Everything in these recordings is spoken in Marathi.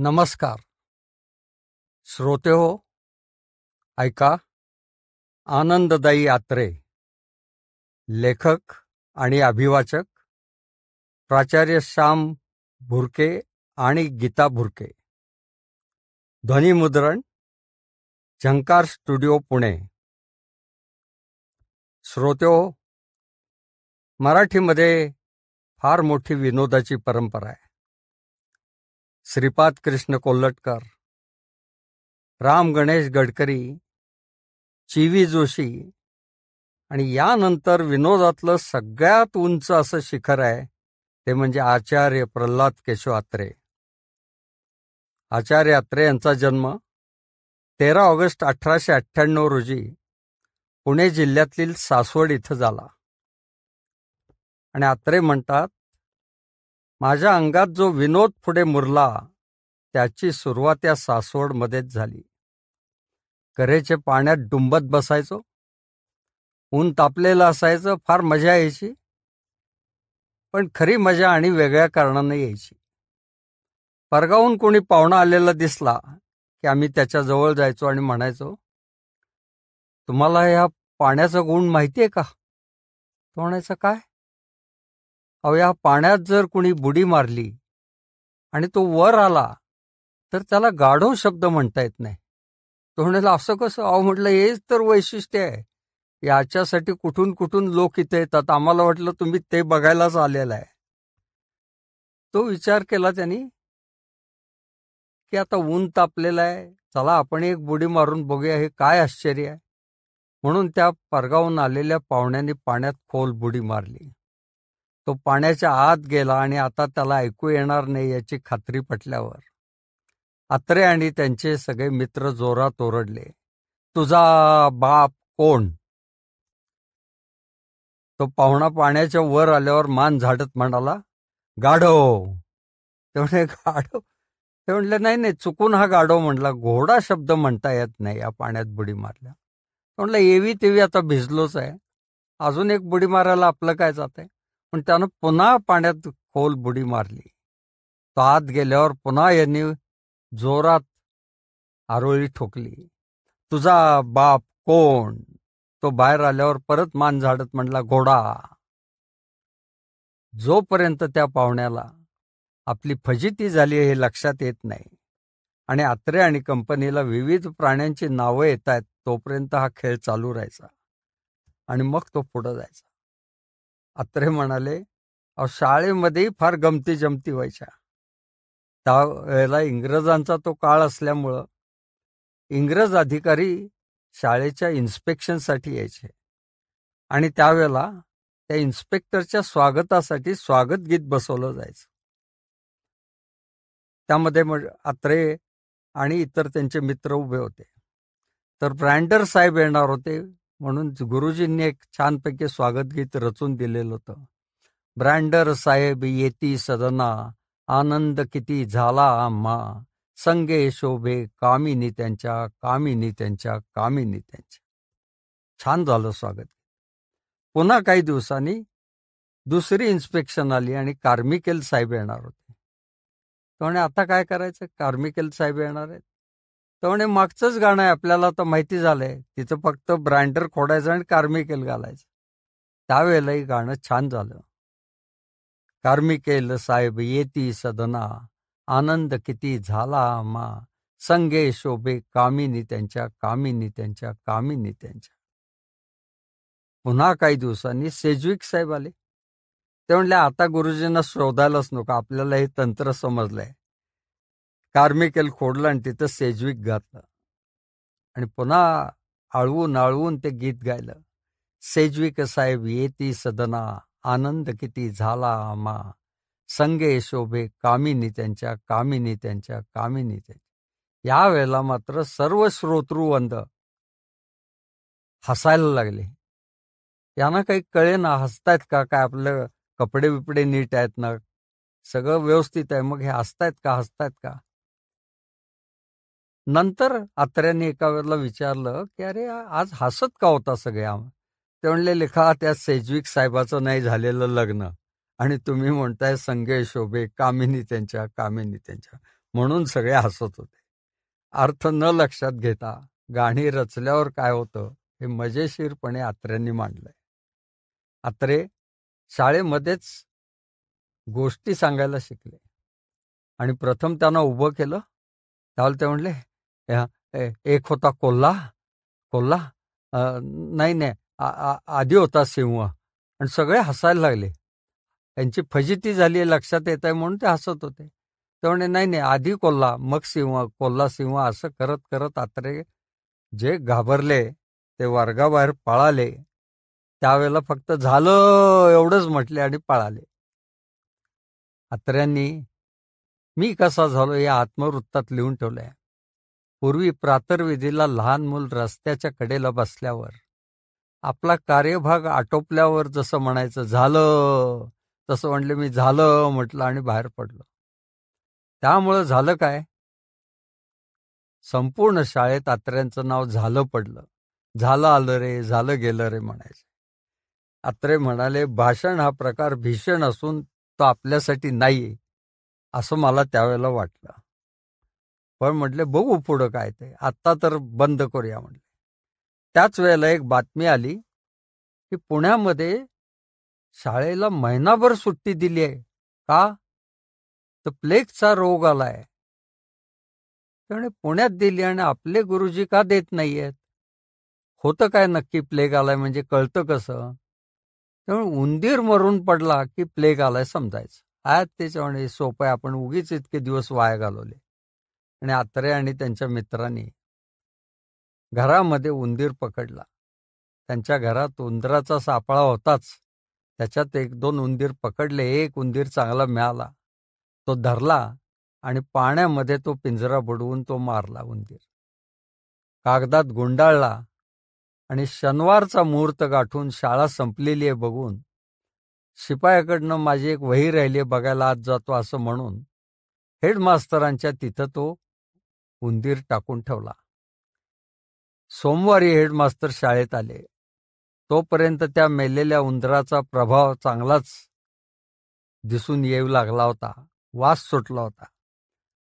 नमस्कार श्रोते हो, ऐका. आनंददायी यात्रे. लेखक आणि अभिवाचक प्राचार्य श्याम भुरके आणि गीता भुरके. ध्वनिमुद्रण झंकार स्टुडिओ पुणे. श्रोते हो, मराठीमध्ये फार मोठी विनोदाची परंपरा आहे. श्रीपाद कृष्ण कोल्हटकर, राम गणेश गडकरी, चि.व्ही. जोशी आणि यानंतर विनोदातलं सगळ्यात उंच असं शिखर आहे ते म्हणजे आचार्य प्रल्हाद केशव अत्रे. आचार्य अत्रे यांचा जन्म 13 ऑगस्ट 1898 रोजी पुणे जिल्ह्यातील सासवड इथं झाला. आणि अत्रे म्हणतात, माझ्या अंगात जो विनोद पुढे मुरला त्याची सुरुवात या सासवडमध्येच झाली. करेचे पाण्यात डुंबत बसायचो. ऊन तापलेलं असायचं, फार मजा यायची. पण खरी मजा आणि वेगळ्या कारणानं यायची. परगावून कोणी पाहुणा आलेला दिसला की आम्ही त्याच्या जवळ जायचो आणि म्हणायचो, तुम्हाला ह्या पाण्याचा गुण माहिती आहे का? तो म्हणायचा, काय? अहो, या पाण्यात जर कुणी बुडी मारली आणि तो वर आला तर त्याला गाढव शब्द म्हणता येत नाही. तो म्हणाला, असं कसं? अहो म्हटलं, हेच तर वैशिष्ट्य आहे. याच्यासाठी कुठून कुठून लोक इथे येतात. आम्हाला वाटलं तुम्ही ते बघायलाच आलेला आहे. तो विचार केला त्यांनी की आता ऊन तापलेलं आहे, चला आपण एक बुडी मारून बघूया, हे काय आश्चर्य आहे. म्हणून त्या परगावून आलेल्या पाहुण्यांनी पाण्यात खोल बुडी मारली. तो पाण्याच्या आत गेला आणि आता त्याला ऐकू येणार नाही याची खात्री पटल्यावर अत्रे आणि त्यांचे सगळे मित्र जोरात ओरडले, तुझा बाप कोण? तो पाहुणा पाण्याच्या वर आल्यावर मान झाडत म्हणाला, गाढव. ते म्हणे, गाढव? ते म्हणले, नाही नाही, चुकून हा गाढव म्हणला, घोडा शब्द म्हणता येत नाही या पाण्यात बुडी मारल्या. म्हणलं, एवी तेवी आता भिजलोच आहे, अजून एक बुडी मारायला आपलं काय जात आहे. पण त्यानं पुन्हा पाण्यात खोल बुडी मारली. तो आत गेल्यावर पुन्हा यांनी जोरात आरोळी ठोकली, तुझा बाप कोण? तो बाहेर आल्यावर परत मान झाडत म्हणला, घोडा. जोपर्यंत त्या पाहुण्याला आपली फजिती झाली हे लक्षात येत नाही आणि अत्रे आणि कंपनीला विविध प्राण्यांची नावं येत आहेत तोपर्यंत हा खेळ चालू राहायचा आणि मग तो पुढं जायचा. अत्रे म्हणाले, अहो, शाळेमध्येही फार गमती जमती व्हायच्या. त्यावेळेला इंग्रजांचा तो काळ असल्यामुळं इंग्रज अधिकारी शाळेच्या इन्स्पेक्शनसाठी यायचे आणि त्यावेळेला त्या इन्स्पेक्टरच्या स्वागतासाठी स्वागत गीत बसवलं जायचं. त्यामध्ये अत्रे आणि इतर त्यांचे मित्र उभे होते. तर ब्रँडर साहेब येणार होते म्हणून गुरुजींनी एक छानपैकी स्वागत गीत रचून दिलेलं होतं. ब्रँडर साहेब येती सदना, आनंद किती झाला आम्हा, संगे शोभे कामिनी त्यांच्या, कामिनी त्यांच्या, कामिनी त्यांच्या. छान झालं स्वागत. पुन्हा काही दिवसांनी दुसरी इन्स्पेक्शन आली आणि कार्मिकेल साहेब येणार होते. तो म्हणे, आता काय करायचं? कार्मिकेल साहेब येणार आहेत. तो म्हणे, मागचंच गाणं आहे, आपल्याला तर माहिती झालंय, तिथं फक्त ब्रँडर खोडायचं आणि कार्मिकेल घालायचं. त्यावेळेलाही गाणं छान झालं. कार्मिकेल साहेब येती सदना, आनंद किती झाला आम्हा, संगे शोभे कामिनी त्यांच्या, कामिनी त्यांच्या, कामिनी त्यांच्या. पुन्हा काही दिवसांनी सेजविक साहेब आले. ते म्हणले, आता गुरुजींना शोधायलाच नको, आपल्याला हे तंत्र समजलंय. कार्मिकेल खोडलं आणि तिथं सेजविक घातलं आणि पुन्हा आळवून आळवून ते गीत गायलं. सेजविक साहेब येती सदना, आनंद किती झाला आम्हा, संगे शोभे कामिनी त्यांच्या, कामिनी त्यांच्या, कामिनी त्यांच्या. यावेळेला मात्र सर्व श्रोतृवंद हसायला लागले. यांना काही कळे ना, हसतायत का काय, आपलं कपडे बिपडे नीट आहेत ना, सगळं व्यवस्थित आहे, मग हे हसतायत का? नंतर अत्र्यांनी एका वेळेला विचारलं की अरे आज हसत का होता सगळ्या? ते म्हणले, लेखा त्या सेजविक साहेबाचं नाही झालेलं लग्न आणि तुम्ही म्हणताय संगे शोभे कामिनी त्यांच्या, कामिनी त्यांच्या. म्हणून सगळे हसत होते. अर्थ न लक्षात घेता गाणी रचल्यावर काय होतं हे मजेशीरपणे अत्र्यांनी मांडलंय. अत्रे शाळेमध्येच गोष्टी सांगायला शिकले आणि प्रथम त्यांना उभं केलं. त्यावेळेला ते म्हणले, एक होता कोल्हा कोल्हा नाही नाही आधी होता सिंह. आणि सगळे हसायला लागले. त्यांची फजिती झाली लक्षात येत आहे म्हणून ते हसत होते. ते म्हणे नाही नाही आधी कोल्हा मग सिंह, कोल्हा सिंह असं करत करत अत्रे जे घाबरले ते वर्गाबाहेर पळाले. त्यावेळेला फक्त झालं एवढंच म्हटले आणि पळाले. अत्र्यांनी मी कसा झालो या आत्मवृत्तात लिहून ठेवलंय. पूर्वी प्रातर्विधीला लहान मूल रस्त्याच्या कडेला बसल्यावर आपला कार्यभाग आटोपल्यावर जसं म्हणायचं झालं, तसं म्हणले मी झालं म्हटलं आणि बाहेर पडलो. त्यामुळं झालं काय, संपूर्ण शाळेत अत्र्यांचं नाव झालं पडलं. झालं आलं रे, झालं गेलं रे म्हणायचं. अत्रे म्हणाले भाषण हा प्रकार भीषण असून तो आपल्यासाठी नाही असं मला त्यावेळेला वाटलं. पण म्हटले बघू पुढं काय ते, आत्ता तर बंद करूया म्हटले. त्याच वेळेला एक बातमी आली की पुण्यामध्ये शाळेला महिनाभर सुट्टी दिली आहे. का तर प्लेगचा रोग आलाय. त्यामुळे पुण्यात दिली आणि आपले गुरुजी का देत नाहीयेत. होतं काय नक्की प्लेग आलाय म्हणजे कळतं कसं. त्यामुळे उंदीर मरून पडला की प्लेग आलाय समजायचं. आज त्याच्यामुळे सोपं आहे, आपण उगीच इतके दिवस वाया घालवले. आणि अत्रे आणि त्यांच्या मित्रांनी घरामध्ये उंदीर पकडला. त्यांच्या घरात उंदराचा सापळा होताच. त्याच्यात 1-2 उंदीर पकडले. एक उंदीर चांगला मिळाला, तो धरला आणि पाण्यामध्ये तो पिंजरा बुडवून तो मारला उंदीर. कागदात गुंडाळला आणि शनिवारचा मुहूर्त गाठून शाळा संपलेली आहे बघून शिपायाकडनं माझी एक वही राहिली बघायला आज जातो असं म्हणून हेडमास्तरांच्या तिथं तो उंदीर टाकून ठेवला. सोमवारी हेडमास्तर शाळेत आले. तोपर्यंत त्या मेलेल्या उंदराचा प्रभाव चांगलाच दिसून येऊ लागला होता. वास सुटला होता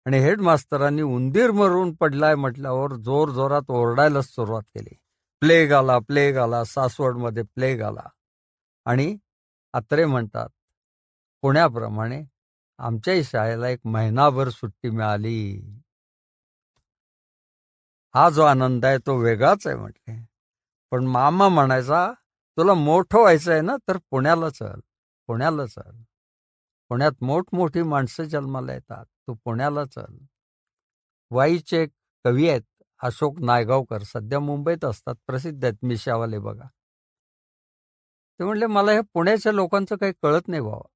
आणि हेडमास्तरांनी उंदीर मरून पडलाय म्हटल्यावर जोरजोरात ओरडायलाच सुरुवात केली. प्लेग आला, प्लेग आला, सासवडमध्ये प्लेग आला. आणि अत्रे म्हणतात पुण्याप्रमाणे आमच्याही शाळेला एक महिनाभर सुट्टी मिळाली. हा जो आनंद आहे तो वेगळाच आहे म्हटले. पण मामा म्हणायचा तुला मोठं व्हायचं आहे ना तर पुण्याला चल, पुण्याला चल. पुण्यात मोठमोठी माणसं जन्माला येतात, तू पुण्याला चल. वाईचे कवी आहेत अशोक नायगावकर, सध्या मुंबईत असतात, प्रसिद्ध आहेत, मिशावाले बघा. ते म्हणले मला हे पुण्याच्या लोकांचं काही कळत नाही बाबा.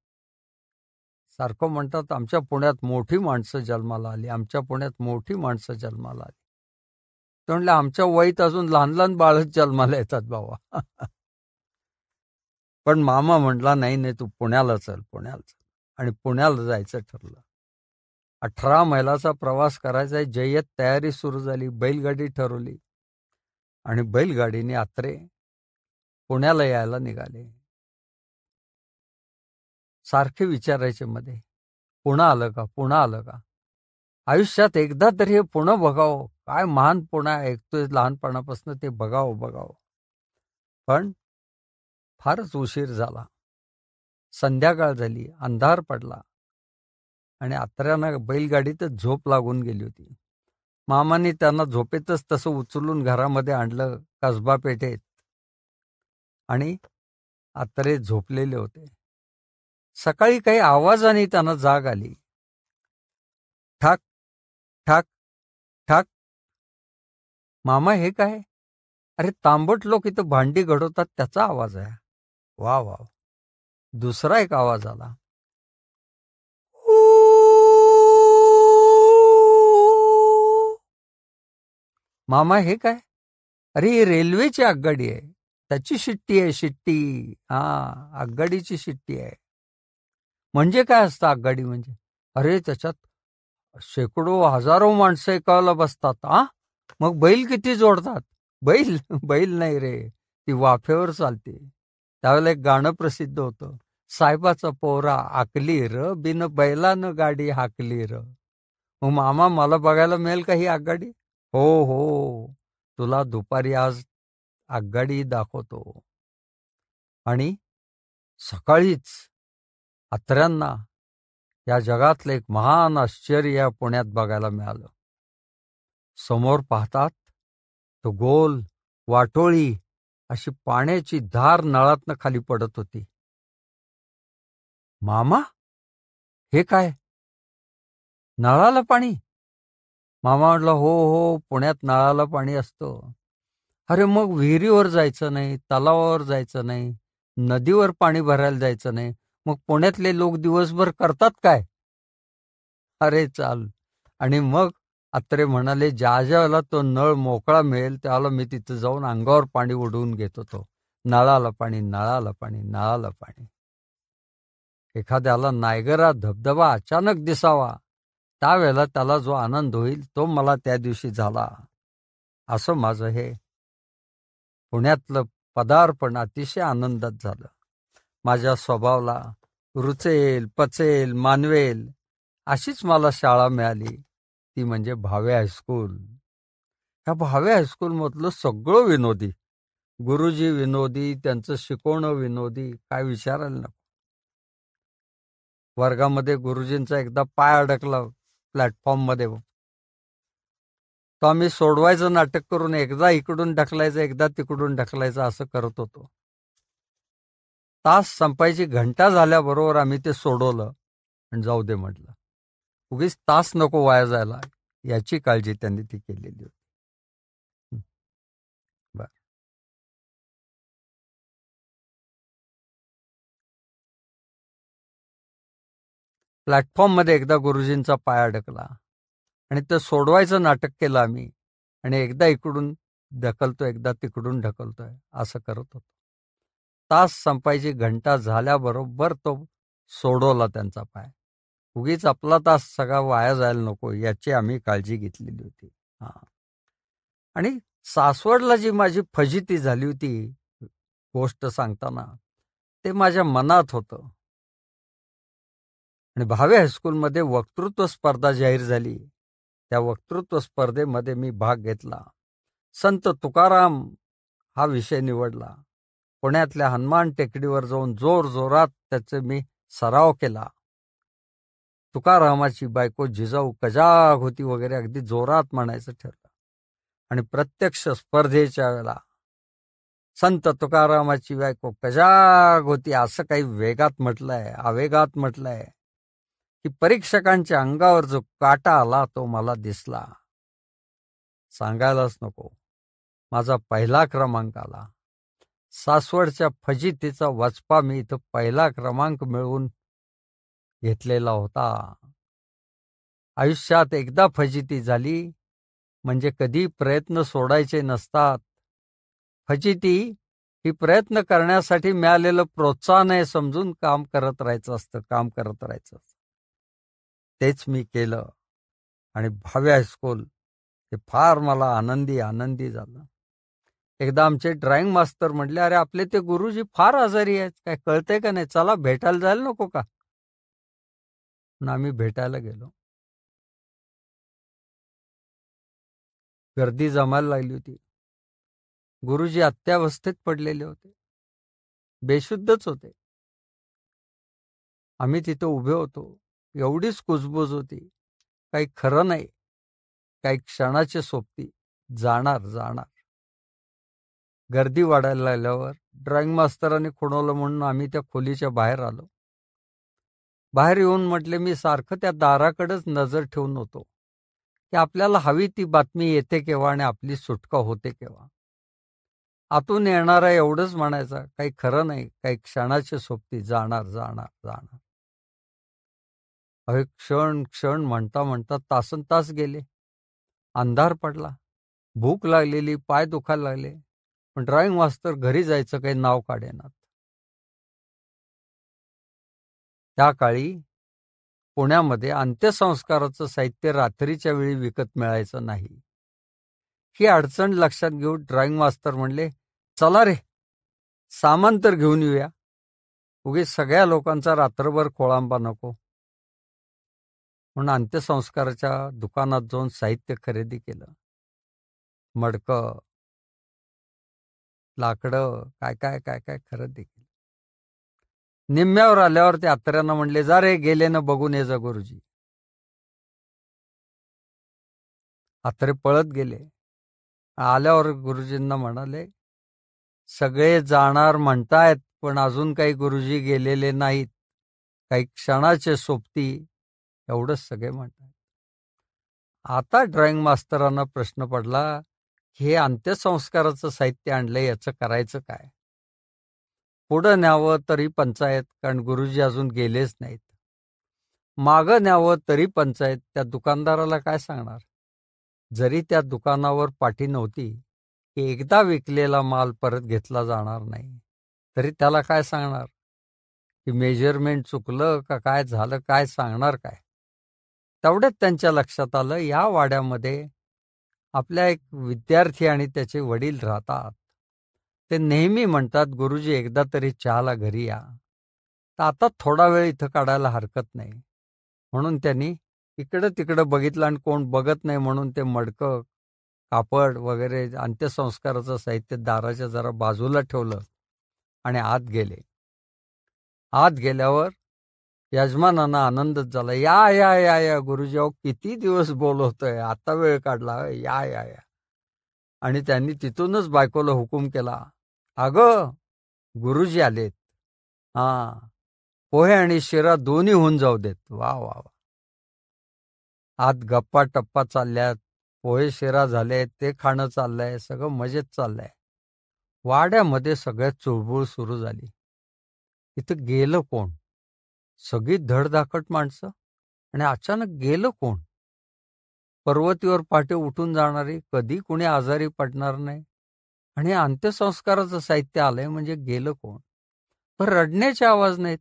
सारखं म्हणतात आमच्या पुण्यात मोठी माणसं जन्माला आली, आमच्या पुण्यात मोठी माणसं जन्माला आली. ते म्हणले आमच्या वयीत अजून लहान लहान बाळच जन्माला येतात बाबा. पण मामा म्हटला नाही नाही तू पुण्याला चल, पुण्याला चल. आणि पुण्याला जायचं ठरलं. 18 मैलाचा प्रवास करायचा आहे. जय्यत तयारी सुरू झाली. बैलगाडी ठरवली आणि बैलगाडीने अत्रे पुण्याला यायला निघाले. सारखे विचारायचे मध्ये पुणं आलं का, पुणं आलं का. आयुष्यात एकदा तरी हे पुणं बघावं, काय महान पुणं ऐकतोय लहानपणापासून ते बघावं बघावं. पण फारच उशीर झाला. संध्याकाळ झाली, अंधार पडला आणि अत्र्यांना बैलगाडीतच झोप लागून गेली होती. मामाने त्यांना झोपेतच तसं उचलून घरामध्ये आणलं कसबा पेठेत आणि अत्रे झोपलेले होते. सकाळी काही आवाजाने त्यांना जाग आली. ठाक ठाक ठाक. मामा हे काय. अरे तांबट लोक इथं भांडी घडवतात त्याचा आवाज आहे. वा वा. दुसरा एक आवाज आला. मामा हे काय. अरे ही रेल्वेची आगगाडी आहे, त्याची शिट्टी आहे, शिट्टी. हा आगगाडीची शिट्टी आहे. म्हणजे काय असतं आगगाडी म्हणजे. अरे त्याच्यात शेकडो हजारो माणसं एकाला बसतात. मग बैल किती जोडतात. बैल बैल नाही रे, ती वाफेवर चालते. त्यावेळेला एक गाणं प्रसिद्ध होतं. साहेबाचा पोरा आकली र, बिन बैलानं गाडी हाकली र. मग मामा मला बघायला मिळेल का ही आगगाडी? हो हो, तुला दुपारी आज आगगाडी दाखवतो. आणि सकाळीच अत्र्यांना या जगातलं एक महान आश्चर्य या पुण्यात बघायला मिळालं. समोर पाहतात तो गोल वाटोळी अशी पाण्याची धार नळातनं खाली पडत होती. मामा, हे काय? नळाला पाणी? मामा म्हटलं, हो हो, पुण्यात नळाला पाणी असतं. अरे मग विहिरीवर जायचं नाही, तलावावर जायचं नाही, नदीवर पाणी भरायला जायचं नाही, मग पुण्यातले लोक दिवसभर करतात काय? अरे चाल. आणि मग अत्रे म्हणाले, ज्या ज्यावेळेला तो नळ मोकळा मिळेल त्यावेळेला मी तिथं जाऊन अंगावर पाणी उडवून घेत होतो. नळाला पाणी, नळाला पाणी, नळाला पाणी. एखाद्याला नायगरा धबधबा अचानक दिसावा, त्यावेळेला त्याला जो आनंद होईल तो मला त्या दिवशी झाला. असं माझं हे पुण्यातलं पदार्पण अतिशय आनंदात झालं. माझ्या स्वभावाला रुचेल, पचेल, मानवेल अशीच मला शाळा मिळाली, ती म्हणजे भावे हायस्कूल. ह्या भावे हायस्कूलमधलं सगळं विनोदी. गुरुजी विनोदी, त्यांचं शिकवणं विनोदी, काय विचारायला नको. वर्गामध्ये गुरुजींचा एकदा पाय अडकला प्लॅटफॉर्ममध्ये, तो आम्ही सोडवायचं नाटक करून एकदा इकडून ढकलायचं, एकदा तिकडून ढकलायचं, असं करत होतो. तास संपायची घंटा झाल्याबरोबर आम्ही ते सोडवलं आणि जाऊ दे म्हटलं. उगीच तास नको वाया जायला, याची काळजी त्यांनी ती केलेली होती. बर, प्लॅटफॉर्ममध्ये एकदा गुरुजींचा पाय अडकला आणि ते सोडवायचं नाटक केलं आम्ही, आणि एकदा इकडून ढकलतोय, एकदा तिकडून ढकलतोय, असं करत होतो. तास संपायची घंटा झाल्याबरोबर तो सोडवला त्यांचा पाय. उगीच आपला तास सगळा वाया जायला नको, याची आम्ही काळजी घेतलेली होती. हा. आणि सासवडला जी माझी फजिती झाली होती गोष्ट सांगताना, ते माझ्या मनात होतं. आणि भावे हायस्कूलमध्ये वक्तृत्व स्पर्धा जाहीर झाली. त्या वक्तृत्व स्पर्धेमध्ये मी भाग घेतला. संत तुकाराम हा विषय निवडला. पुण्यातल्या हनुमान टेकडीवर जाऊन जोर जोरात त्याचे मी सराव केला. तुकारामाची बायको जिजाऊ कजाग होती वगैरे अगदी जोरात म्हणायचं ठरलं. आणि प्रत्यक्ष स्पर्धेच्या वेळेला संत तुकारामाची बायको कजाग होती असं काही वेगात म्हटलंय, आवेगात म्हटलंय, की परीक्षकांच्या अंगावर जो काटा आला तो मला दिसला. सांगायलाच नको, माझा पहिला क्रमांक आला. सासवडच्या फजितीचा वचपा मी इथं पहिला क्रमांक मिळवून घेतलेला होता. आयुष्यात एकदा फजिती झाली म्हणजे कधी प्रयत्न सोडायचे नसतात. फजिती ही प्रयत्न करण्यासाठी मिळालेलं प्रोत्साहन आहे समजून काम करत राहायचं असतं, काम करत राहायचं असतं. तेच मी केलं आणि भावे हायस्कूल हे फार मला आनंदी झालं. एकदा आमचे ड्रॉइंग मास्तर म्हटले, अरे आपले ते गुरुजी फार आजारी आहेत, काय कळतंय का नाही, चला भेटायला जायला नको का? म्हणून आम्ही भेटायला गेलो. गर्दी जमायला लागली होती. गुरुजी अत्यावस्थेत पडलेले होते, बेशुद्धच होते. आम्ही तिथं उभे होतो. एवढीच कुजबूज होती, काही खरं नाही, काही क्षणाची सोबती, जाणार. गर्दी वाढायला लागल्यावर ड्रॉइंग मास्तरांनी खुणवलं म्हणून आम्ही त्या खोलीच्या बाहेर आलो. बाहेर येऊन म्हटले, मी सारखं त्या दाराकडेच नजर ठेवून होतो की आपल्याला हवी ती बातमी येते केव्हा आणि आपली सुटका होते केव्हा. आतून येणारा एवढंच म्हणायचा, काही खरं नाही, काही क्षणाची सोबती, जाणार. अहे क्षण म्हणता तासन तास गेले. अंधार पडला, भूक लागलेली, पाय दुखायला लागले, पण ड्रॉइंग मास्तर घरी जायचं काही नाव काढेनात. त्या काळी पुण्यामध्ये अंत्यसंस्काराचं साहित्य रात्रीच्या वेळी विकत मिळायचं नाही. ही अडचण लक्षात घेऊन ड्रॉइंग मास्तर म्हणले, चला रे, सामान तर घेऊन येऊया, उगीच सगळ्या लोकांचा रात्रभर खोळंबा नको. म्हणून अंत्यसंस्काराच्या दुकानात जाऊन साहित्य खरेदी केलं. मडकं, लाकडं, काय काय काय काय खरेदी केलं. निम्म्यावर आल्यावर ते आत्र्यांना म्हणले, जा रे, गेले ना बघून ये जा गुरुजी. आत्रे पळत गेले. आल्यावर गुरुजींना म्हणाले, सगळे जाणार म्हणतायत, पण अजून काही गुरुजी गेलेले नाहीत, काही क्षणाचे सोबती, एवढंच सगळे म्हणतात. आता ड्रॉइंग मास्तरांना प्रश्न पडला, हे अंत्यसंस्काराचं साहित्य आणलंय, याचं करायचं काय? पुढं न्यावं तरी पंचायत, कारण गुरुजी अजून गेलेच नाहीत. मागं न्यावं तरी पंचायत, त्या दुकानदाराला काय सांगणार? जरी त्या दुकानावर पाटी नव्हती की एकदा विकलेला माल परत घेतला जाणार नाही, तरी त्याला काय सांगणार की मेजरमेंट चुकलं का काय झालं, काय सांगणार काय? तेवढ्यात त्यांच्या लक्षात आलं, या वाड्यामध्ये आपल्या एक विद्यार्थी आणि त्याचे वडील राहतात. ते नेहमी म्हणतात, गुरुजी एकदा तरी चहाला घरी या. तर आता थोडा वेळ इथं काढायला हरकत नाही. म्हणून त्यांनी इकडं तिकडं बघितलं आणि कोण बघत नाही म्हणून ते मडकं, कापड वगैरे अंत्यसंस्काराचं साहित्य दाराच्या जरा बाजूला ठेवलं आणि आत गेले. आत गेल्यावर यजमानांना आनंदच झाला. या या या या गुरुजी, अहो किती दिवस बोलवतोय, आता वेळ काढला, या या या. आणि त्यांनी तिथूनच बायकोला हुकूम केला, अगं गुरुजी आलेत, हा, पोहे आणि शिरा दोन्ही होऊन जाऊ देत. वा वा वा. आत गप्पा टप्पा चालल्यात, पोहे शिरा झाले, ते खाणं चाललंय, सगळं मजेत चाललंय. वाड्यामध्ये सगळ्यात चुळबुळ सुरू झाली. इथं गेलं कोण? सगळी धडधाकट माणसं, आणि अचानक गेलं कोण? पर्वतीवर पहाटे उठून जाणारी, कधी कुणी आजारी पडणार नाही, आणि अंत्यसंस्काराचं साहित्य आलंय म्हणजे गेलं कोण? पण रडण्याचे आवाज नाहीत.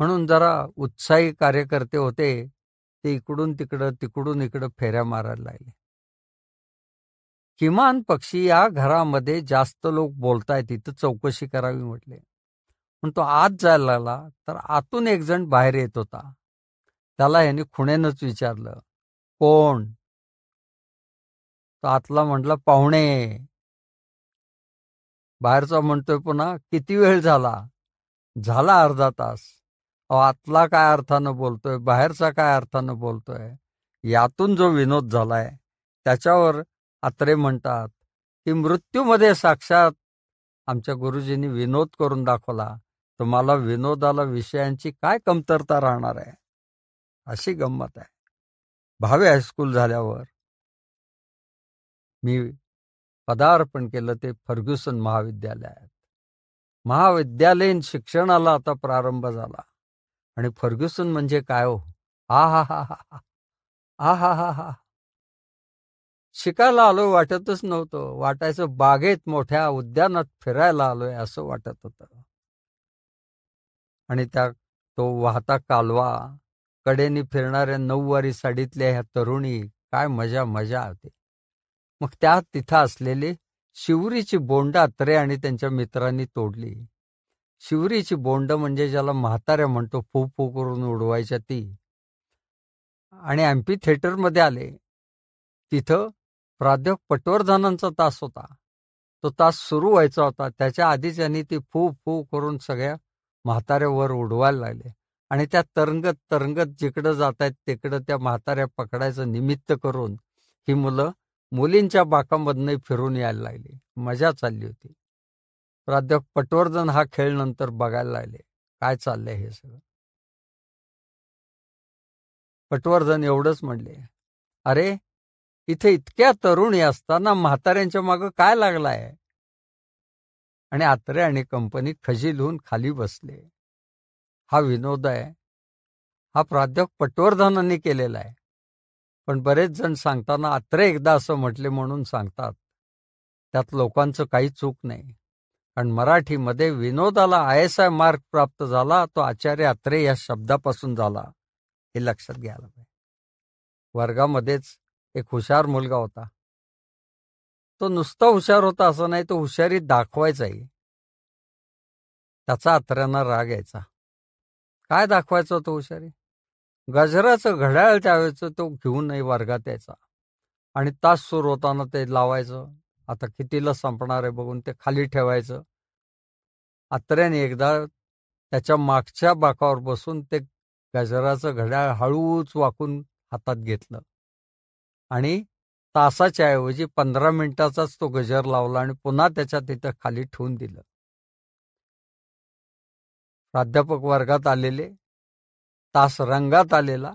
म्हणून जरा उत्साही कार्यकर्ते होते, ते इकडून तिकडं तिकडून इकडं फेऱ्या मारायला लागले. किमान पक्षी या घरामध्ये जास्त लोक बोलतायत, इथं चौकशी करावी म्हटले. पण तो आत जायला लागला तर आतून एक जण बाहेर येत होता. त्याला ह्याने खुणेनंच विचारलं, कोण? तो आतला म्हटला, पाहुणे. बाहेरचा म्हणतोय पुन्हा, किती वेळ झाला? झाला अर्धा तास. आतला काय अर्थानं बोलतोय, बाहेरचा काय अर्थानं बोलतोय? यातून जो विनोद झालाय त्याच्यावर आत्रे म्हणतात की मृत्यूमध्ये साक्षात आमच्या गुरुजींनी विनोद करून दाखवला, तुम्हाला विनोदाला विषयांची काय कमतरता राहणार आहे? अशी गंमत आहे. भावे हायस्कूल झाल्यावर मी पदार्पण केलं ते फर्ग्युसन महाविद्यालयात. महाविद्यालयीन शिक्षणाला आता प्रारंभ झाला. आणि फर्ग्युसन म्हणजे काय हो? हा हा हा हा हा हा हा हा. शिकायला आलोय वाटतच नव्हतं. वाटायचं बागेत मोठ्या उद्यानात फिरायला आलोय असं वाटत होतं. आणि तो वाहता कालवा, कडेनी फिरणाऱ्या 9वारी साडीतल्या ह्या तरुणी, काय मजा मजा होती. मग तिथं असलेली शिवरीची बोंड आत्रे आणि त्यांच्या मित्रांनी तोडली. शिवरीची बोंड म्हणजे ज्याला म्हाताऱ्या म्हणतो, फू फू करून उडवायच्या ती. आणि एम्पी थिएटरमध्ये आले. तिथं प्राध्यापक पटवर्धनांचा तास होता. तो तास सुरू व्हायचा होता. त्याच्या आधीच यांनी ती फू फू करून सगळ्या म्हाताऱ्यावर उडवायला लागले. आणि त्या तरंगत तरंगत जिकडं जात आहेत तिकडं त्या म्हाताऱ्या पकडायचं निमित्त करून ही मुलं मुलींच्या बाकामधनंही फिरून यायला लागली. मजा चालली होती. प्राध्यापक पटवर्धन हा खेळ नंतर बघायला लागले, काय चाललंय हे सगळं. पटवर्धन एवढंच म्हणले, अरे इथे इतक्या तरुणी असताना म्हाताऱ्यांच्या मागं काय लागलाय? आणि आत्रे आणि कंपनी खजिलून खाली बसले. हा विनोद आहे, हा प्राध्यापक पटवर्धनांनी केलेला आहे. पण बरेच जण सांगताना आत्रे एकदा असं म्हटले म्हणून सांगतात. त्यात लोकांचं काही चूक नाही. कारण मराठीमध्ये विनोदाला ISI मार्क प्राप्त झाला तो आचार्य आत्रे या शब्दापासून झाला, हे लक्षात घ्यायला पाहिजे. वर्गामध्येच एक हुशार मुलगा होता. तो नुसता हुशार होता असं नाही, तो हुशारी दाखवायचाही. त्याचा आत्र्यांना राग यायचा. काय दाखवायचा तो हुशारी? गजराचं घड्याळ त्यावेळेचं तो घेऊनही वर्गात यायचा आणि तास सुरू होताना ते लावायचं. आता कितीला संपणार आहे बघून ते खाली ठेवायचं. आत्र्याने एकदा त्याच्या मागच्या बाकावर बसून ते गजराचं घड्याळ हळूच वाकून हातात घेतलं आणि तासाच्या ऐवजी 15 मिनिटाचाच तो गजर लावला आणि पुन्हा त्याच्या तिथं खाली ठेवून दिलं. प्राध्यापक वर्गात आलेले, तास रंगात आलेला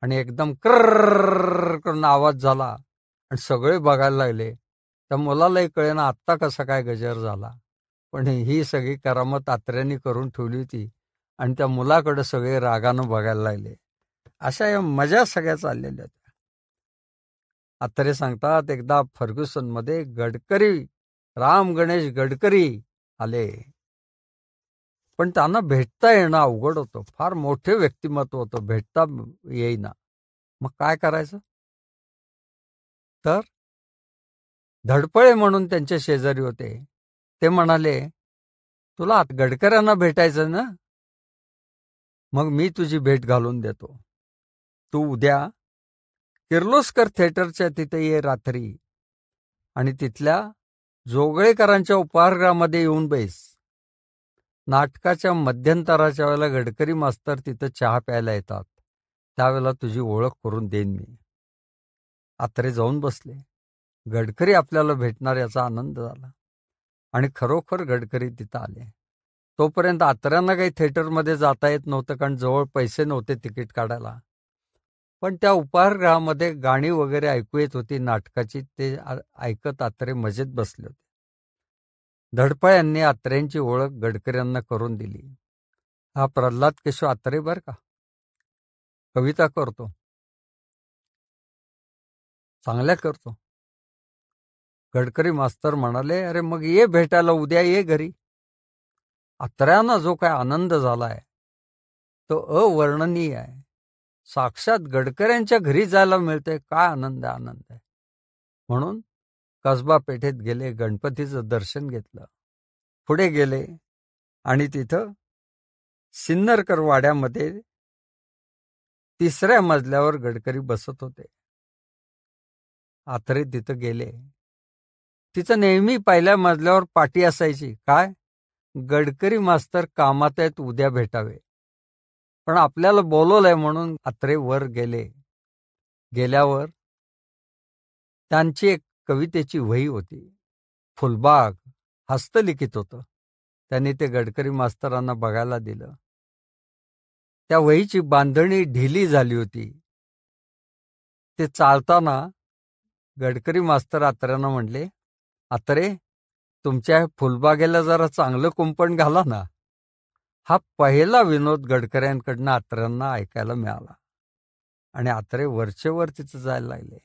आणि एकदम कर्र करून आवाज झाला आणि सगळे बघायला लागले. त्या मुलालाही कळेना आत्ता कसा काय गजर झाला, पण ही सगळी करामत आत्र्यांनी करून ठेवली होती आणि त्या मुलाकडे सगळे रागानं बघायला लागले. अशा या मजा सगळ्या चाललेल्या होत्या. आत्रे सांगतात, एकदा फर्ग्युसनमध्ये गडकरी, राम गणेश गडकरी आले, पण त्यांना भेटता येणं अवघड होतं. फार मोठे व्यक्तिमत्व होतं, भेटता येईना. मग काय करायचं? तर धडपळे म्हणून त्यांचे शेजारी होते. ते म्हणाले, तुला गडकऱ्यांना भेटायचं ना, मग मी तुझी भेट घालून देतो. तू उद्या किर्लोस्कर थिएटरच्या तिथे ये रात्री आणि तिथल्या जोगळेकरांच्या उपहारगृहामध्ये येऊन बैस. नाटकाच्या मध्यंतराच्या वेळेला गडकरी मास्तर तिथं चहा प्यायला येतात, त्यावेळेला तुझी ओळख करून देईन मी. आत्रे जाऊन बसले. गडकरी आपल्याला भेटणार याचा आनंद झाला आणि खरोखर गडकरी तिथं आले. तोपर्यंत आत्र्यांना काही थिएटरमध्ये जाता येत नव्हतं, कारण जवळ पैसे नव्हते तिकीट काढायला. पण त्या उपहारगृहामध्ये गाणी वगैरे ऐकू येत होती नाटकाची. ते ऐकत आत्रे मजेत बसले होते. धडपळ यांनी आत्र्यांची ओळख गडकऱ्यांना करून दिली. हा प्रल्हाद केशव आत्रे बर का, कविता करतो, चांगल्या करतो. गडकरी मास्तर म्हणाले, अरे मग ये भेटायला, उद्या ये घरी. आत्र्यांना जो काय आनंद झालाय तो अवर्णनीय आहे. साक्षात गडकऱ्यांच्या घरी जायला मिळते, काय आनंद आहे, आनंद आहे. म्हणून कसबा पेठेत गेले, गणपतीचं दर्शन घेतलं, पुढे गेले आणि तिथं सिन्नरकर वाड्यामध्ये 3ऱ्या मजल्यावर गडकरी बसत होते. आत्रे तिथं गेले. तिथं नेहमी पहिल्या मजल्यावर पाटी असायची, काय, गडकरी मास्तर कामात आहेत, उद्या भेटावे. पण आपल्याला बोलवलंय म्हणून आत्रे वर गेले. गेल्यावर त्यांची एक कवितेची वही होती, फुलबाग, हस्तलिखित होतं. त्यांनी ते गडकरी मास्तरांना बघायला दिलं. त्या वहीची बांधणी ढिली झाली होती. ते चालताना गडकरी मास्तर आत्र्यांना म्हणले, आत्रे, तुमच्या फुलबागेला जरा चांगलं कुंपण घाला ना. हा पहिला विनोद गडकऱ्यांकडनं आत्र्यांना ऐकायला मिळाला आणि आत्रे वरचेवर तिथं जायला लागले.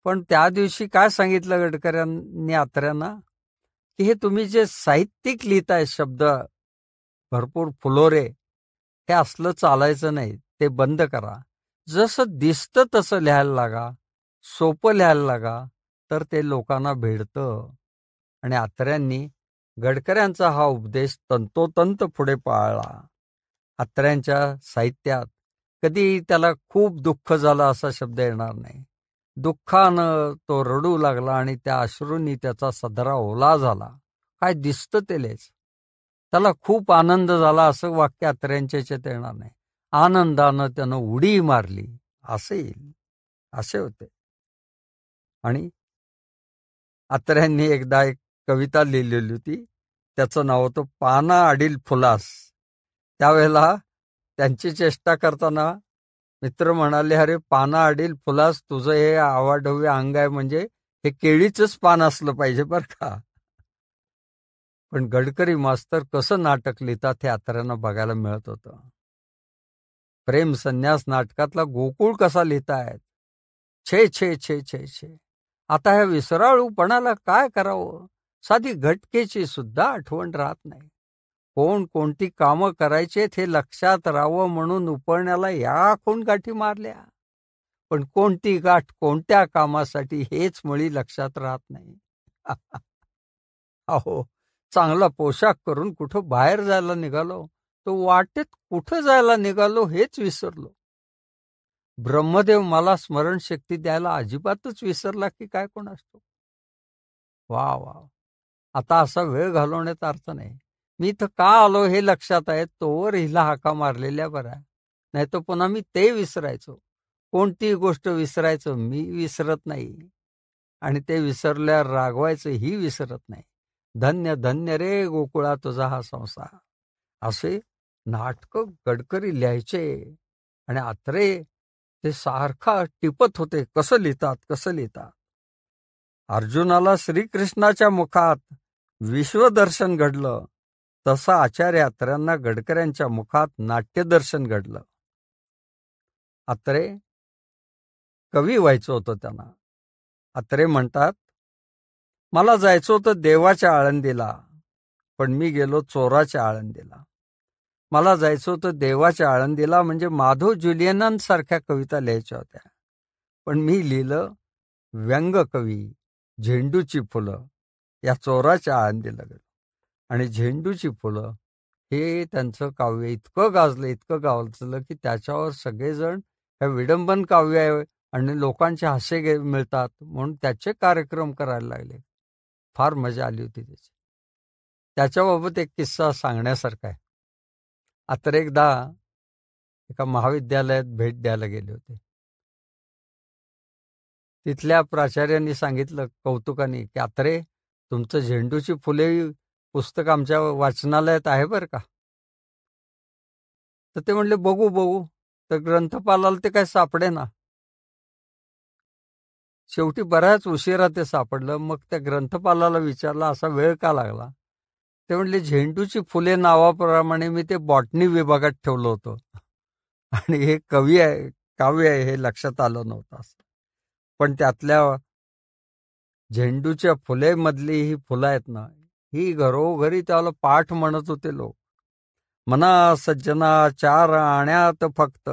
पण त्या दिवशी काय सांगितलं गडकऱ्यांनी आत्र्यांना, की हे तुम्ही जे साहित्यिक लिहिताय, शब्द भरपूर फुलोरे, हे असलं चालायचं नाही, ते बंद करा. जसं दिसतं तसं लिहायला लागा, सोपं लिहायला लागा, तर ते लोकांना भेटतं. आणि आत्र्यांनी गडकऱ्यांचा हा उपदेश तंतोतंत पुढे पाळला. आत्र्यांच्या साहित्यात कधी त्याला खूप दुःख झालं असा शब्द येणार नाही. दुःखानं तो रडू लागला आणि त्या अश्रूंनी त्याचा सदरा ओला झाला. काय दिसतं ते लिहायचं. त्याला खूप आनंद झाला असं वाक्य आत्र्यांच्या याच्यात येणार नाही. आनंदानं त्यानं उडी मारली असे येईल, असे होते. आणि आत्र्यांनी एकदा एक कविता लिहिलेली होती, त्याचं नाव होतं पाना अडील फुलास. त्यावेळेला त्यांची चेष्टा करताना मित्र म्हणाले, अरे पाना अडील फुलास, तुझं हे आवाढव्य अंग आहे म्हणजे हे केळीचंच पान असलं पाहिजे बरं का. पण गडकरी मास्तर कसं नाटक लिहितात हे आत्र्यांना बघायला मिळत होतं. प्रेम संन्यास नाटकातला गोकुळ कसा लिहितायत, छे छे छे छे छे. आता ह्या विसराळूपणाला काय करावं, साधी घटकेची सुद्धा आठवण राहत नाही. कोण कोणती कामं करायचेत हे लक्षात राहावं म्हणून उपरण्याला या कोण गाठी मारल्या, पण कोणती गाठ कोणत्या कामासाठी हेच मुळी लक्षात राहत नाही. अहो, चांगला पोशाख करून कुठं बाहेर जायला निघालो, तो वाटेत कुठं जायला निघालो हेच विसरलो. ब्रह्मदेव मला स्मरणशक्ती द्यायला अजिबातच विसरला की काय कोण असतो. वा वा. आता असा वेळ घालवण्याचा अर्थ नाही. मी इथं का आलो हे लक्षात आहे, तोवर हिला हाका मारलेल्या बऱ्या. नाही तर पुन्हा मी ते विसरायचो. कोणतीही गोष्ट विसरायचो, मी विसरत नाही. आणि ते विसरल्यावर रागवायचं ही विसरत नाही. धन्य धन्य रे गोकुळा तुझा हा संसार. असे नाटकं गडकरी लिहायचे. आणि आत्रे ते सारखा टिपत होते, कसं लिहितात कसं लिहितात. अर्जुनाला श्रीकृष्णाच्या मुखात विश्वदर्शन घडलं, तसं आचार्य अत्र्यांना गडकऱ्यांच्या मुखात नाट्यदर्शन घडलं. अत्रे कवी व्हायचं होतं त्यांना. अत्रे म्हणतात, मला जायचं होतं देवाच्या आळंदीला, पण मी गेलो चोराच्या आळंदीला. मला जायचं होतं देवाच्या आळंदीला म्हणजे माधव जुलियनांसारख्या कविता लिहायच्या होत्या, पण मी लिहिलं व्यंगकवी झेंडूची फुलं. या चोराच्या आळंदीला गेलो. आणि झेंडूची फुलं हे त्यांचं काव्य इतकं गाजलं की त्याच्यावर सगळेजण हे विडंबन काव्य आहे आणि लोकांचे हास्य मिळतात म्हणून त्याचे कार्यक्रम करायला लागले. फार मजा आली होती त्याची. त्याच्याबाबत एक किस्सा सांगण्यासारखा आहे. आता एकदा एका महाविद्यालयात भेट द्यायला गेले होते. तिथल्या प्राचार्यांनी सांगितलं कौतुकाने की अत्रे, तुमचं झेंडूची फुले पुस्तक आमच्या वाचनालयात आहे बरं का. तर ते म्हणले बघू बघू. तर ग्रंथपालाला ते काय सापडे ना. शेवटी बऱ्याच उशिरा ते सापडलं. मग त्या ग्रंथपालाला विचारलं असा वेळ का लागला. ते म्हणले झेंडूची फुले नावाप्रमाणे मी ते बॉटनी विभागात ठेवलं होतं आणि हे कवी आहे काव्य आहे हे लक्षात आलं नव्हतं असं. पण त्यातल्या झेंडूच्या फुलेमधली ही फुलं आहेत ना, ही घरोघरी त्याला पाठ म्हणत होते लोक. मना सज्जना चार आण्यात फक्त,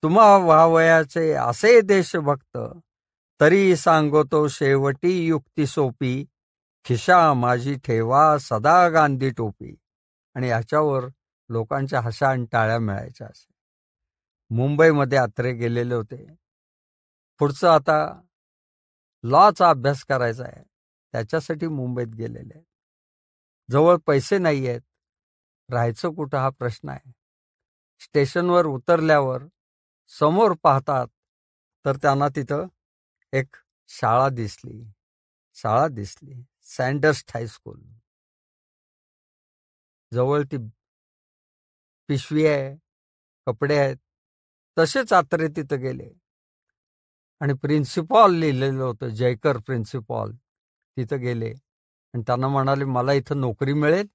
तुम्हा व्हावयाचे असे देशभक्त, तरी सांगतो शेवटी युक्ती सोपी, खिशा माझी ठेवा सदा गांधी टोपी. आणि ह्याच्यावर लोकांच्या हशा आणि टाळ्या मिळायच्या. असे मुंबईमध्ये अत्रे गेलेले होते. पुढचं आता लॉचा अभ्यास करायचा आहे, त्याच्यासाठी मुंबईत गेलेले आहेत. जवळ पैसे नाही आहेत, राहायचं कुठं हा प्रश्न आहे. स्टेशनवर उतरल्यावर समोर पाहतात तर त्यांना तिथं एक शाळा दिसली. सँडर्स्ट हायस्कूल. जवळ ती पिशवी आहे, कपडे आहेत. तसेच आत्रे तिथं गेले आणि प्रिन्सिपॉल लिहिलेलं होतं, जयकर प्रिन्सिपॉल. तिथं गेले आणि त्यांना म्हणाले मला इथं नोकरी मिळेल.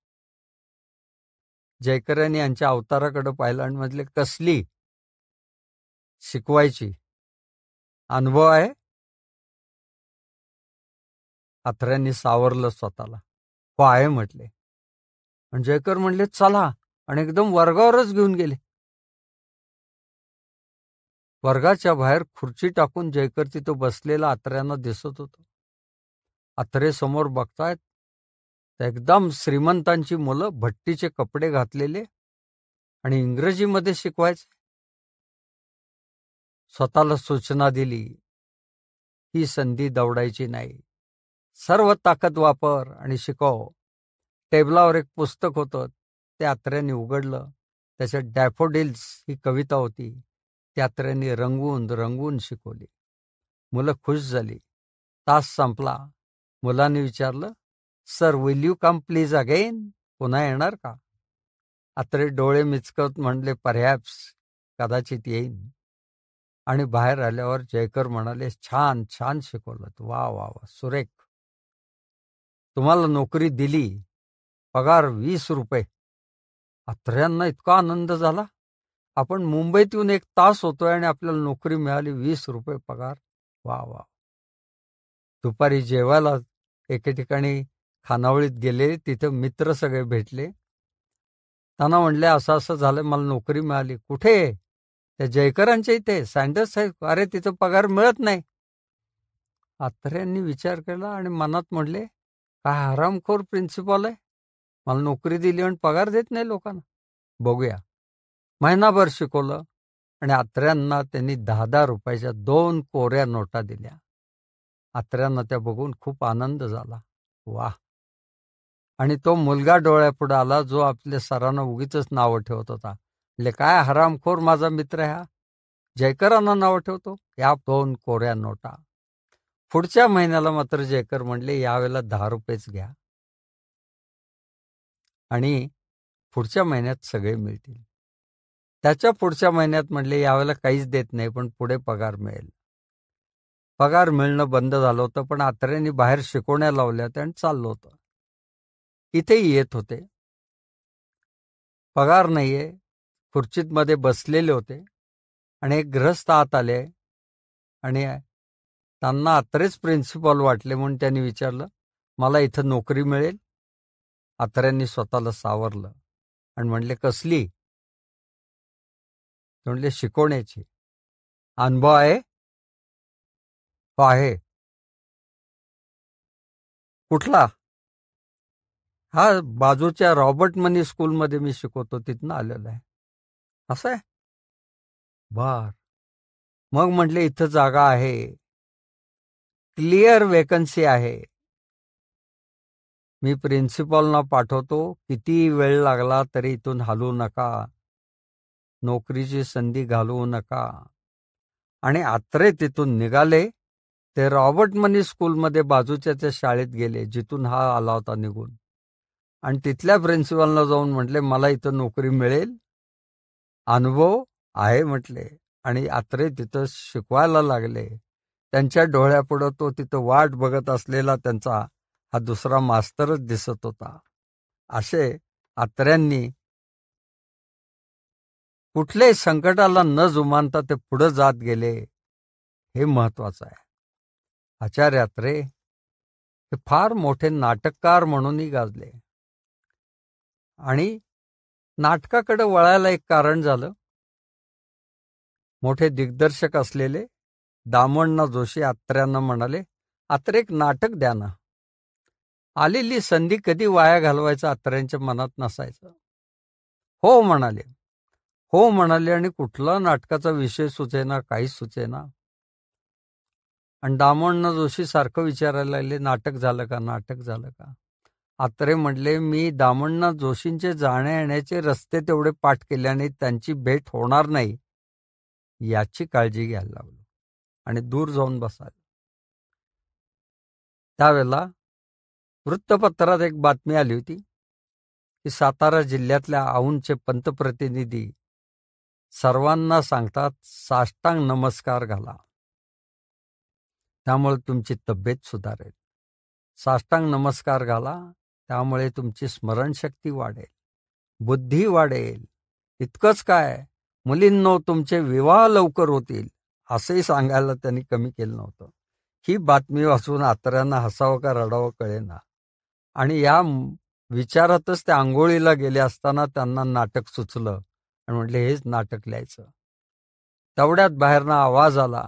जयकरांनी यांच्या अवताराकडे पाहिलं आणि म्हटले कसली. शिकवायची. अनुभव आहे. अत्र्यांनी सावरलं स्वतःला. हो आहे म्हटले. आणि जयकर म्हणले चला, आणि एकदम वर्गावरच घेऊन गेले. वर्गाच्या बाहेर खुर्ची टाकून जयकर तिथं बसलेला अत्र्यांना दिसत होतं. अत्रे समोर बघतायत तर एकदम श्रीमंतांची मुलं, भट्टीचे कपडे घातलेले आणि इंग्रजीमध्ये शिकवायचे. स्वतःला सूचना दिली, ही संधी दवडायची नाही. सर्व ताकद वापर आणि शिकव. टेबलावर एक पुस्तक होतं, ते अत्र्यांनी उघडलं. त्याच्यात डॅफोडिल्स ही कविता होती. त्या अत्र्यांनी रंगवून शिकवली. मुलं खुश झाली. तास संपला. मुलांनी विचारलं, sir will you come please again. पुन्हा येणार का. अत्रे डोळे मिचकत म्हणले परहॅप्स, कदाचित येईन. आणि बाहेर आल्यावर जयकर म्हणाले छान छान शिकवलं. वा वा वा, सुरेख. तुम्हाला नोकरी दिली, पगार 20 रुपये. अत्र्यांना इतका आनंद झाला. आपण मुंबईत येऊन 1 तास होतोय आणि आपल्याला नोकरी मिळाली, 20 रुपये पगार. वा वा. दुपारी जेवायला एके ठिकाणी खानावळीत गेले. तिथे मित्र सगळे भेटले. त्यांना म्हणले असं असं झालं, मला नोकरी मिळाली. कुठे. त्या जयकरांच्या इथे सँडर्स आहे. अरे तिथं पगार मिळत नाही. अत्र्यांनी विचार केला आणि मनात म्हणले काय हरामखोर प्रिन्सिपॉल आहे, मला नोकरी दिली आणि पगार देत नाही लोकांना. बघूया. महिनाभर शिकवलं आणि अत्र्यांना त्यांनी 10-10 रुपयाच्या 2 कोऱ्या नोटा दिल्या. अत्र्यांना त्या बघून खूप आनंद झाला. वाह! आणि तो मुलगा डोळ्यापुढे आला जो आपल्या सरांना उगीचच नावं ठेवत होता. म्हणजे काय हरामखोर माझा मित्र ह्या, जयकरांना नावं ठेवतो, या 2 कोऱ्या नोटा. पुढच्या महिन्याला मात्र जयकर म्हणले यावेळेला 10 रुपयेच घ्या आणि पुढच्या महिन्यात सगळे मिळतील. त्याच्या पुढच्या महिन्यात म्हणले यावेळेला काहीच देत नाही, पण पुढे पगार मिळेल. पगार मिळणं बंद झालं होतं, पण अत्र्यांनी बाहेर शिकवण्या लावल्या होत्या आणि चाललं होतं. इथेही येत होते. पगार नाहीये, खुर्चीत मध्ये बसलेले होते आणि एक गृहस्थ आत आले आणि त्यांना अत्रेच प्रिन्सिपॉल वाटले म्हणून त्यांनी विचारलं, मला इथं नोकरी मिळेल? अत्र्यांनी स्वतःला सावरलं आणि म्हणले, कसली? म्हणले, शिकवण्याची. अनुभव आहे? हो आहे. कुठला? हा, बाजूच्या रॉबर्ट मनी स्कूलमध्ये मी शिकवतो, तिथनं आलेला आहे. असं आहे? बर. मग म्हटले इथं जागा आहे, क्लिअर वेकन्सी आहे. मी प्रिन्सिपॉलना पाठवतो, किती वेळ लागला तरी इथून हलवू नका, नोकरीची संधी घालवू नका. आणि अत्रे तिथून निघाले. ते रॉबर्ट मनी स्कूलमध्ये बाजूच्या त्या शाळेत गेले जिथून हा आला होता निघून, आणि तिथल्या प्रिन्सिपलला जाऊन म्हटले, मला इथं नोकरी मिळेल? अनुभव आहे म्हटले. आणि अत्रे तिथं शिकवायला लागले. त्यांच्या डोळ्यापुढं तो तिथं वाट बघत असलेला त्यांचा हा दुसरा मास्तरच दिसत होता. असे अत्र्यांनी कुठल्याही संकटाला न जुमानता ते पुढे जात गेले, हे महत्वाचं आहे. आचार्य अत्रे हे फार मोठे नाटककार म्हणूनही गाजले. आणि नाटकाकडे वळायला एक कारण झालं. मोठे दिग्दर्शक असलेले दामण्णा जोशी अत्र्यांना म्हणाले, अत्रे एक नाटक द्या ना. आलेली संधी कधी वाया घालवायचं अत्र्यांच्या मनात नसायचं. हो म्हणाले. हो म्हणाले आणि कुठला नाटकाचा विषय सुचेना, काहीच सुचेना. आणि दामण्णा जोशी सारखं विचारायला लागले, नाटक झालं का, नाटक झालं का. अत्रे म्हटले, मी दामण्णा जोशींचे जाण्या येण्याचे रस्ते तेवढे पाठ केले आणि त्यांची भेट होणार नाही याची काळजी घ्यायला लागलो आणि दूर जाऊन बसायला. त्यावेळेला वृत्तपत्रात एक बातमी आली होती की सातारा जिल्ह्यातल्या औंधचे पंतप्रतिनिधी सर्वांना सांगतात साष्टांग नमस्कार घाला, त्यामुळे तुमची तब्येत सुधारेल. साष्टांग नमस्कार घाला, त्यामुळे तुमची स्मरणशक्ती वाढेल, बुद्धी वाढेल. इतकंच काय, मुलींनो तुमचे विवाह लवकर होतील, असंही सांगायला त्यांनी कमी केलं नव्हतं. ही बातमी वाचून अत्र्यांना हसावं का रडावं कळेना. आणि या विचारातच ते आंघोळीला गेले असताना त्यांना नाटक सुचलं आणि म्हटले हेच नाटक लिहायचं. तेवढ्यात बाहेरनं आवाज आला.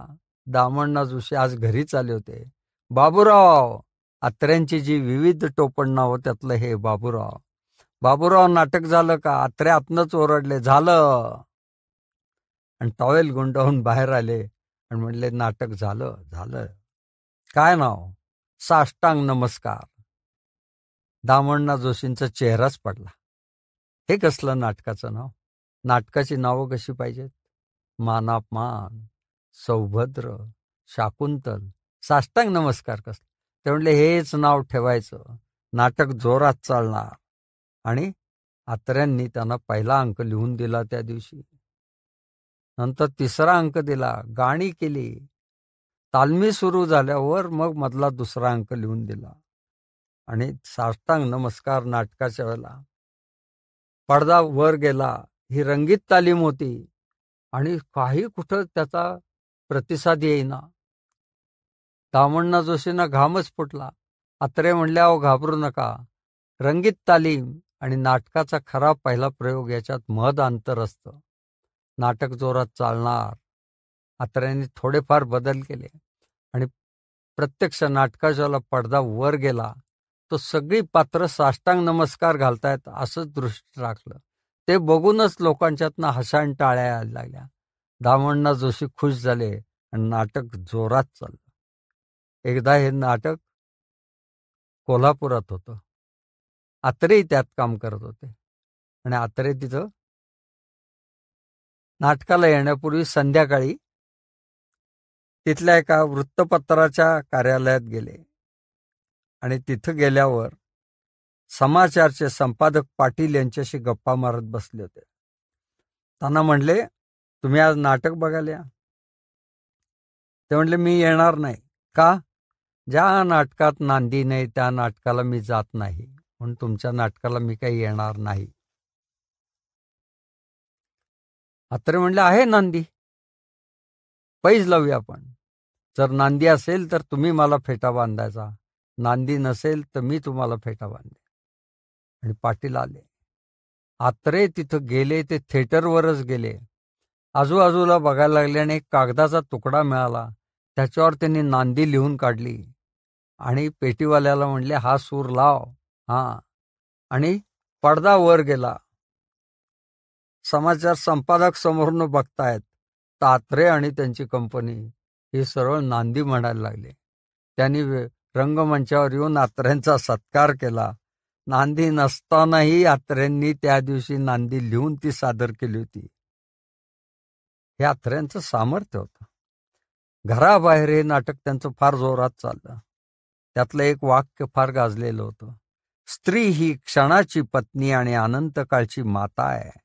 दामण्णा जोशी आज घरीच आले होते. बाबूराव, अत्र्यांची जी विविध टोपण नावं त्यातलं हे बाबूराव. बाबूराव, नाटक झालं का? अत्रे आतनंच ओरडले, झालं. आणि टॉवेल गुंडाळून बाहेर आले आणि म्हणले, नाटक झालं. झालं. काय नाव? साष्टांग नमस्कार. दामण्णा जोशींचा चेहराच पडला. हे कसलं नाटकाचं नाव? नाटकाची नावं कशी पाहिजेत? मानापमान, सौभद्र, शाकुंतल, साष्टांग नमस्कार कसलं? ते म्हणले हेच नाव ठेवायचं, नाटक जोरात चालणार. आणि अत्र्यांनी त्यांना पहिला अंक लिहून दिला त्या दिवशी. नंतर तिसरा अंक दिला, गाणी केली. तालमी सुरू झाल्यावर मग मधला दुसरा अंक लिहून दिला. आणि साष्टांग नमस्कार नाटकाच्या वेळेला पडदा वर गेला. ही रंगीत तालीम होती आणि काही कुठं त्याचा प्रतिसाद येईना. दामण्णा जोशींना घामच फुटला. अत्रे म्हणले, अहो घाबरू नका, रंगीत तालीम आणि नाटकाचा खरा पहिला प्रयोग याच्यात महद अंतर असतं. नाटक जोरात चालणार. अत्र्यांनी थोडेफार बदल केले आणि प्रत्यक्ष नाटकाच्या पडदा वर गेला तो सगळी पात्र साष्टांग नमस्कार घालतायत असंच दृष्टी राखलं. ते बघूनच लोकांच्यातनं हसाण टाळ्या यायला लागल्या. दामण्णा जोशी खुश झाले आणि नाटक जोरात चाललं. एकदा हे नाटक कोल्हापुरात होतं. आत्रेही त्यात काम करत होते आणि आत्रे तिथं नाटकाला येण्यापूर्वी संध्याकाळी तिथल्या एका वृत्तपत्राच्या कार्यालयात गेले आणि तिथं गेल्यावर समाचारचे संपादक पाटील यांच्याशी गप्पा मारत बसले होते. त्यांना म्हणले, तुम्ही आज नाटक बघायला या. ते म्हणले, मी येणार नाही. का? ज्या नाटकात नांदी नाही त्या नाटकाला मी जात नाही, म्हणून तुमच्या नाटकाला मी काही येणार नाही. अत्रे म्हणले, आहे नांदी, पैज लावूया आपण. जर नांदी असेल तर तुम्ही मला फेटा बांधायचा, नांदी नसेल तर मी तुम्हाला फेटा बांधे. आणि पाटील आले. आत्रे तिथं गेले ते थिएटरवरच गेले. आजूबाजूला बघायला लागल्याने एक कागदाचा तुकडा मिळाला. त्याच्यावर त्यांनी नांदी लिहून काढली आणि पेटीवाल्याला म्हणले, हा सूर लाव. हां. आणि पडदा वर गेला. समाचार संपादक समोरून बघतायत. आत्रे आणि त्यांची कंपनी हे सरळ नांदी म्हणायला लागले. त्यांनी रंगमंचावर येऊन आत्र्यांचा सत्कार केला. नांदी नसतानाही आत्र्यांनी त्या दिवशी नांदी लिहून ती सादर केली होती. हे आत्र्यांचं सामर्थ्य होतं. घराबाहेर हे नाटक त्यांचं फार जोरात चाललं. त्यातलं एक वाक्य फार गाजलेलं होतं, स्त्री ही क्षणाची पत्नी आणि अनंतकाळची माता आहे.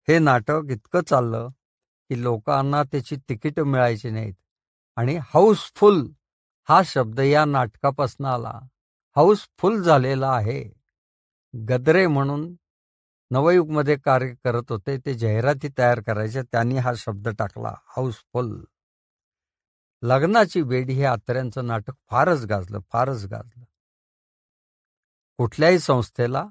हे नाटक इतकं चाललं की लोकांना त्याची तिकीटं मिळायची नाहीत. आणि हाऊसफुल हा शब्द या नाटकापासून आला. हाऊसफुल झालेला आहे. गद्रे म्हणून नवयुगमध्ये कार्य करत होते, ते जाहिराती तयार करायचे, त्यांनी हा शब्द टाकला, हाऊसफुल. लग्नाची बेडी हे आत्र्यांचं नाटक फारच गाजलं. कुठल्याही संस्थेला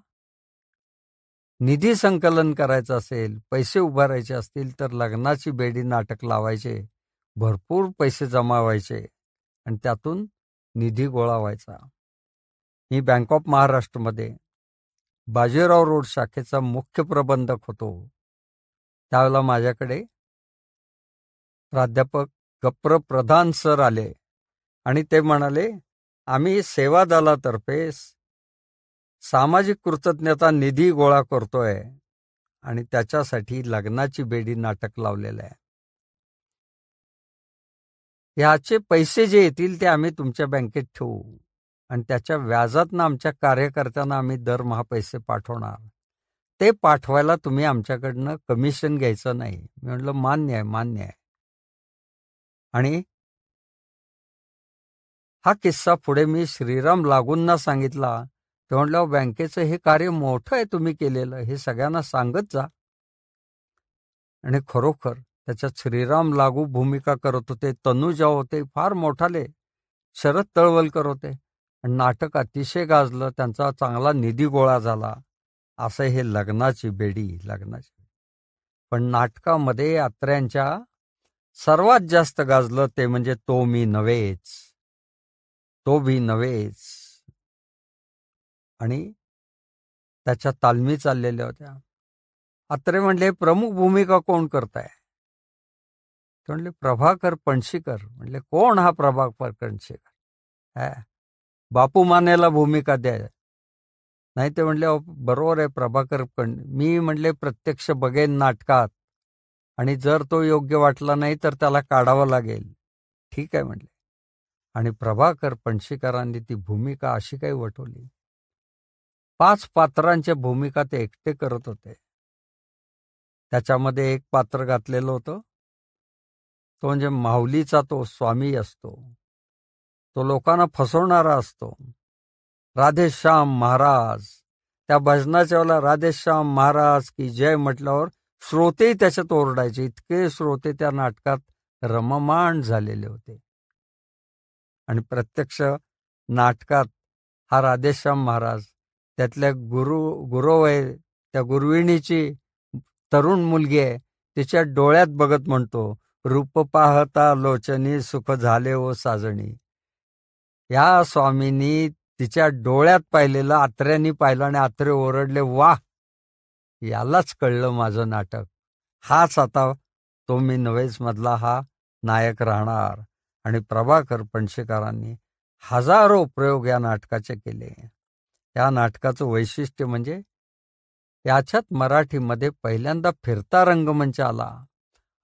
निधी संकलन करायचं असेल, पैसे उभारायचे असतील तर लग्नाची बेडी नाटक लावायचे, भरपूर पैसे जमा व्हायचे आणि त्यातून निधी गोळा व्हायचा. मी बँक ऑफ महाराष्ट्रमध्ये बाजीराव रोड शाखेचा मुख्य प्रबंधक होतो. त्यावेळेला माझ्याकडे प्राध्यापक गप्र प्रधान सर आले आणि ते म्हणाले, आम्ही सेवा दलातर्फे सामाजिक कृतज्ञता निधी गोळा करतोय आणि त्याच्यासाठी लग्नाची बेडी नाटक लावलेलं आहे. याचे पैसे जे येतील ते आम्ही तुमच्या बँकेत ठेवू आणि त्याच्या व्याजातनं आमच्या कार्यकर्त्यांना आम्ही दरमहा पैसे पाठवणार. ते पाठवायला तुम्ही आमच्याकडनं कमिशन घ्यायचं नाही. मी म्हटलं, मान्य आहे. आणि हा किस्सा पुढे मी श्रीराम लागूंना सांगितला. ते म्हटलं, बँकेचं हे कार्य मोठं आहे तुम्ही केलेलं, हे सगळ्यांना सांगत जा. आणि खरोखर त्याच्यात श्रीराम लागू भूमिका करत होते, तनुजा होते, फार मोठाले शरद तळवलकर होते. आणि नाटक अतिशय गाजलं, त्यांचा चांगला निधी गोळा झाला. असं हे लग्नाची बेडी. पण नाटकामध्ये आत्र्यांच्या सर्वात जास्त गाजलं ते म्हणजे तो भी नव्हेच. आणि त्याच्या तालमी चाललेल्या होत्या. आत्रे म्हणले, प्रमुख भूमिका कोण करताय? ते म्हणले, प्रभाकर पणशीकर. म्हणले, कोण हा प्रभाकर पणशीकर? बापू मानेला भूमिका द्या. नाही ते म्हणले, बरोबर आहे प्रभाकर मी म्हणले प्रत्यक्ष बघेन नाटकात आणि जर तो योग्य वाटला नाही तर त्याला काढावं लागेल. ठीक आहे म्हणले. आणि प्रभाकर पणशीकरांनी ती भूमिका अशी काही वठवली. 5 पात्रांच्या भूमिका ते एकटे करत होते. त्याच्यामध्ये एक पात्र घातलेलं होतं, तो म्हणजे माऊलीचा तो स्वामी असतो, तो लोकांना फसवणारा असतो. राधेश्याम महाराज, त्या भजनाच्या वेळेला राधेश्याम महाराज की जय म्हटल्यावर श्रोतेही त्याच्यात ओरडायचे. इतके श्रोते त्या नाटकात रममाण झालेले होते. आणि प्रत्यक्ष नाटकात हा राधेश्याम महाराज त्यातल्या गुरव आहे, त्या गुरविणीची तरुण मुलगी आहे, तिच्या डोळ्यात बघत म्हणतो, रूप पाहता लोचनी सुख झाले ओ साजणी. या स्वामींनी तिच्या डोळ्यात पाहिलेलं आत्र्यांनी पाहिलं आणि आत्रे ओरडले, वाह, यालाच कळलं माझं नाटक. हाच आता तो मी नव्हेच मधला हा नायक राहणार. आणि प्रभाकर पणशीकरांनी हजारो प्रयोग या नाटकाचे केले. या नाटकाचं वैशिष्ट्य म्हणजे याच्यात मराठीमध्ये पहिल्यांदा फिरता रंगमंच आला.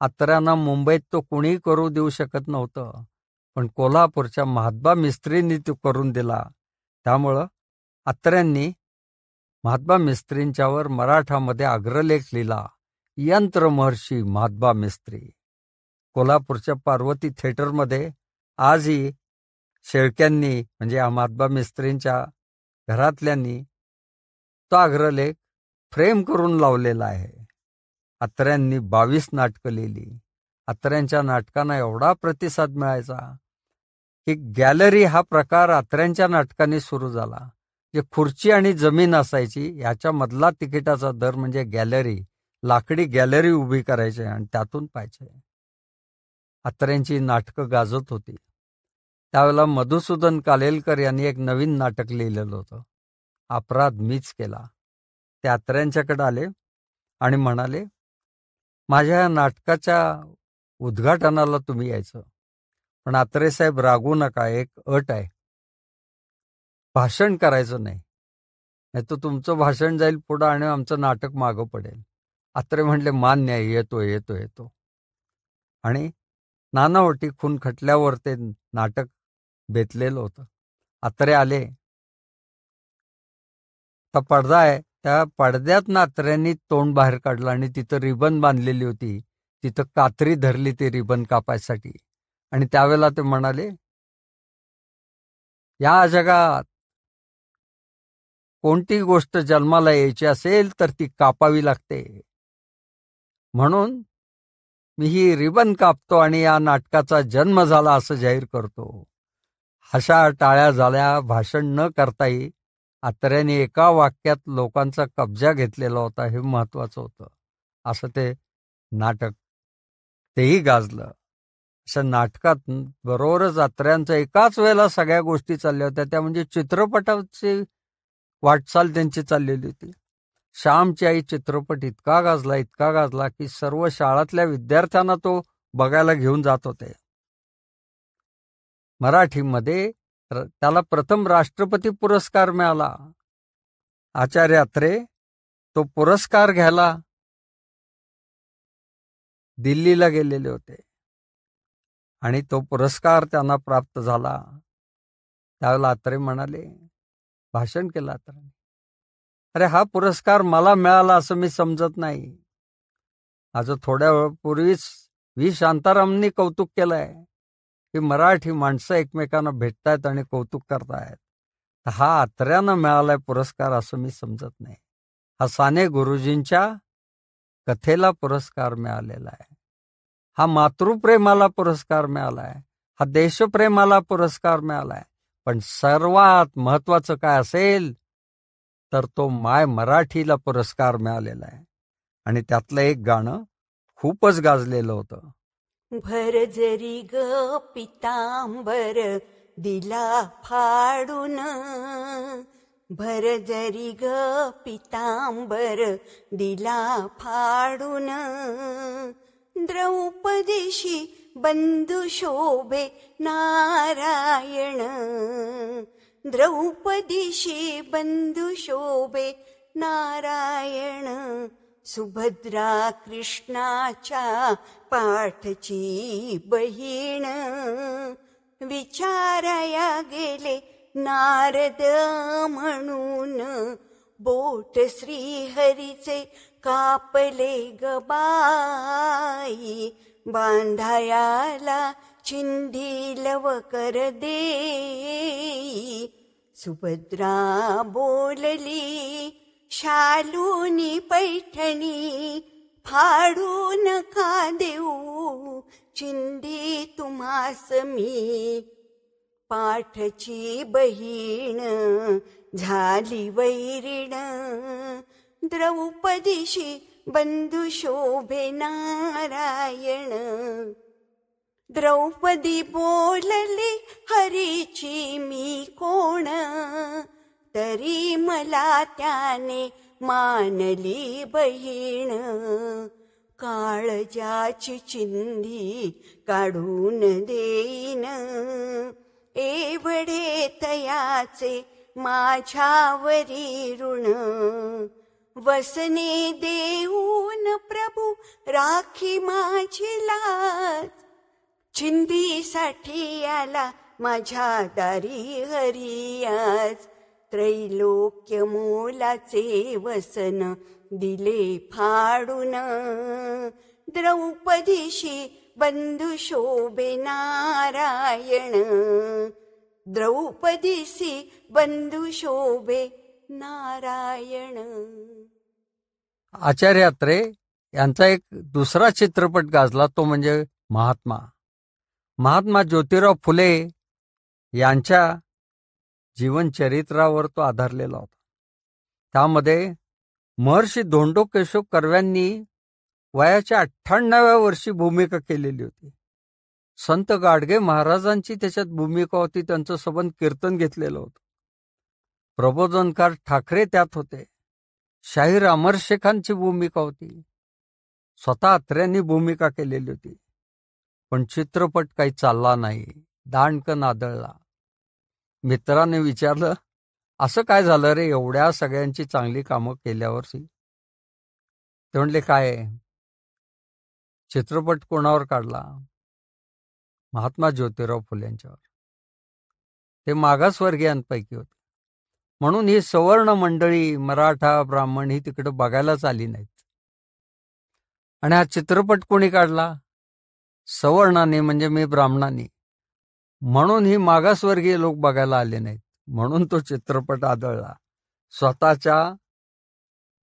अत्र्यांना मुंबईत तो कुणी करू देऊ शकत नव्हतं, पण कोल्हापूरच्या महात्मा मिस्त्रींनी तो करून दिला. त्यामुळं अत्र्यांनी महात्मा मिस्त्रींच्यावर मराठामध्ये अग्रलेख लिहिला, यंत्रमहर्षी महात्मा मिस्त्री. कोल्हापूरच्या पार्वती थिएटरमध्ये आजही शेळक्यांनी म्हणजे महात्मा मिस्त्रींच्या घरातल्यांनी तो अग्रलेख फ्रेम करून लावलेला आहे. अत्र्यांनी 22 नाटकं लिहिली. अत्र्यांच्या नाटकांना एवढा प्रतिसाद मिळायचा की गॅलरी हा प्रकार अत्र्यांच्या नाटकांनी सुरू झाला. जे खुर्ची आणि जमीन असायची याच्यामधला तिकिटाचा दर म्हणजे गॅलरी, लाकडी गॅलरी उभी करायची आणि त्यातून पाहायचे. अत्र्यांची नाटकं गाजत होती. त्यावेळेला मधुसूदन कालेलकर यांनी एक नवीन नाटक लिहिलेलं होतं, अपराध मीच केला. ते अत्र्यांच्याकडे आले आणि म्हणाले, माझ्या या नाटकाच्या उद्घाटनाला तुम्ही यायचं, पण अत्रे साहेब रागवू नका, एक अट आहे, भाषण करायचं नाही, नाही तर तुमचं भाषण जाईल पुढं आणि आमचं नाटक मागं पडेल. अत्रे म्हणले, मान्य आहे, येतो येतो येतो. आणि नानावटी खून खटल्यावर ते नाटक बेतलेलं होतं. अत्रे आले, तर पडदा आहे, त्या पडद्यात अत्र्यांनी तोंड बाहेर काढलं आणि तिथं रिबन बांधलेली होती, तिथं कात्री धरली ती रिबन कापायसाठी. आणि त्यावेळेला ते म्हणाले, या जगात कोणती गोष्ट जन्माला यायची असेल तर ती कापावी लागते, म्हणून मी ही रिबन कापतो आणि या नाटकाचा जन्म झाला असं जाहीर करतो. अशा टाळ्या झाल्या. भाषण न करताही अत्र्यांनी एका वाक्यात लोकांचा कब्जा घेतलेला होता, हे महत्वाचं होतं. असं ते नाटक तेही गाजलं. अशा नाटकात बरोबरच अत्र्यांचं एकाच वेळेला सगळ्या गोष्टी चालल्या होत्या, त्या म्हणजे चित्रपटाची वाटचाल त्यांची चाललेली होती. श्यामची आई चित्रपट इतका गाजला की सर्व शाळातल्या विद्यार्थ्यांना तो बघायला घेऊन जात होते. मराठीमध्ये त्याला प्रथम राष्ट्रपती पुरस्कार मिळाला. आचार्य अत्रे तो पुरस्कार घ्यायला दिल्लीला गेलेले होते आणि तो पुरस्कार त्यांना प्राप्त झाला. त्यावेळेला अत्रे म्हणाले, भाषण केलं अत्र्यांनी, अरे हा पुरस्कार मला मिळाला असं मी समजत नाही. आज थोड्या वेळापूर्वीच व्ही शांतारामनी कौतुक केलंय की मराठी माणसं एकमेकांना भेटतायत आणि कौतुक करतायत. हा अत्र्यांना मिळालाय पुरस्कार असं मी समजत नाही. हा साने गुरुजींच्या कथेला पुरस्कार मिळालेला आहे. हा मातृप्रेमाला पुरस्कार मिळालाय. हा देशप्रेमाला पुरस्कार मिळालाय. पण सर्वात महत्वाचं काय असेल तर तो माय मराठीला पुरस्कार मिळालेला आहे. आणि त्यातलं एक गाणं खूपच गाजलेलं होतं. भर जरी ग पितांबर दिला फाडून, भर जरी ग पितांबर दिला फाडून, द्रौपदीशी बंधू शोभे नारायण, द्रौपदीशी बंधू शोभे नारायण, सुभद्रा कृष्णाच्या पाठची बहीण, विचाराया गेले नारद म्हणून, बोट श्रीहरीचे कापले ग बाई, बांधायाला चिंधी लवकर देई, सुभद्रा बोलली शालूनी पैठणी फाडून का देऊ चिंधी तुम्हास मी, पाठची बहीण झाली वैरीण, द्रौपदीशी बंधू शोभे नारायण, द्रौपदी बोलली हरीची मी कोण, तरी मला त्याने मानली बहीण, काळजाची चिंधी काढून देईन, एवढे तयाचे माझ्यावरी ऋण. वसने देऊन प्रभू राखी माझी लाज, चिंधीसाठी आला माझ्या दारी हरी आज. त्रैलोक्य मोलाचे वसन दिले फाडून, द्रौपदीशी बंधू शोभे नारायण. द्रौपदीशी बंधू शोभे नारायण. आचार्य अत्रे यांचा एक दुसरा चित्रपट गाजला, तो म्हणजे महात्मा. महात्मा ज्योतिराव फुले यांच्या जीवनचरित्रावर तो आधारलेला होता. त्यामध्ये महर्षी धोंडो केशव कर्व्यांनी वयाच्या 98व्या वर्षी भूमिका केलेली होती. संत गाडगे महाराजांची त्याच्यात भूमिका होती. त्यांचं सबंध कीर्तन घेतलेलं होतं. प्रबोधनकार ठाकरे त्यात होते. शाहीर अमर शेखांची भूमिका होती. स्वतः अत्र्यांनी भूमिका केलेली होती. पण चित्रपट काही चालला नाही, दांडकन आदळला. मित्राने विचारलं, असं काय झालं रे, एवढ्या सगळ्यांची चांगली कामं केल्यावरही? ते म्हणले, काय चित्रपट कोणावर काढला? महात्मा ज्योतिराव फुलेंच्यावर. ते मागासवर्गीयांपैकी होते. म्हणून ही सवर्ण मंडळी, मराठा ब्राह्मण, ही तिकडे बघायलाच आली नाहीत. आणि हा चित्रपट कोणी काढला? सवर्णाने, म्हणजे मी ब्राह्मणांनी. म्हणून ही मागासवर्गीय लोक बघायला आले नाहीत. म्हणून तो चित्रपट आदळला. स्वतःच्या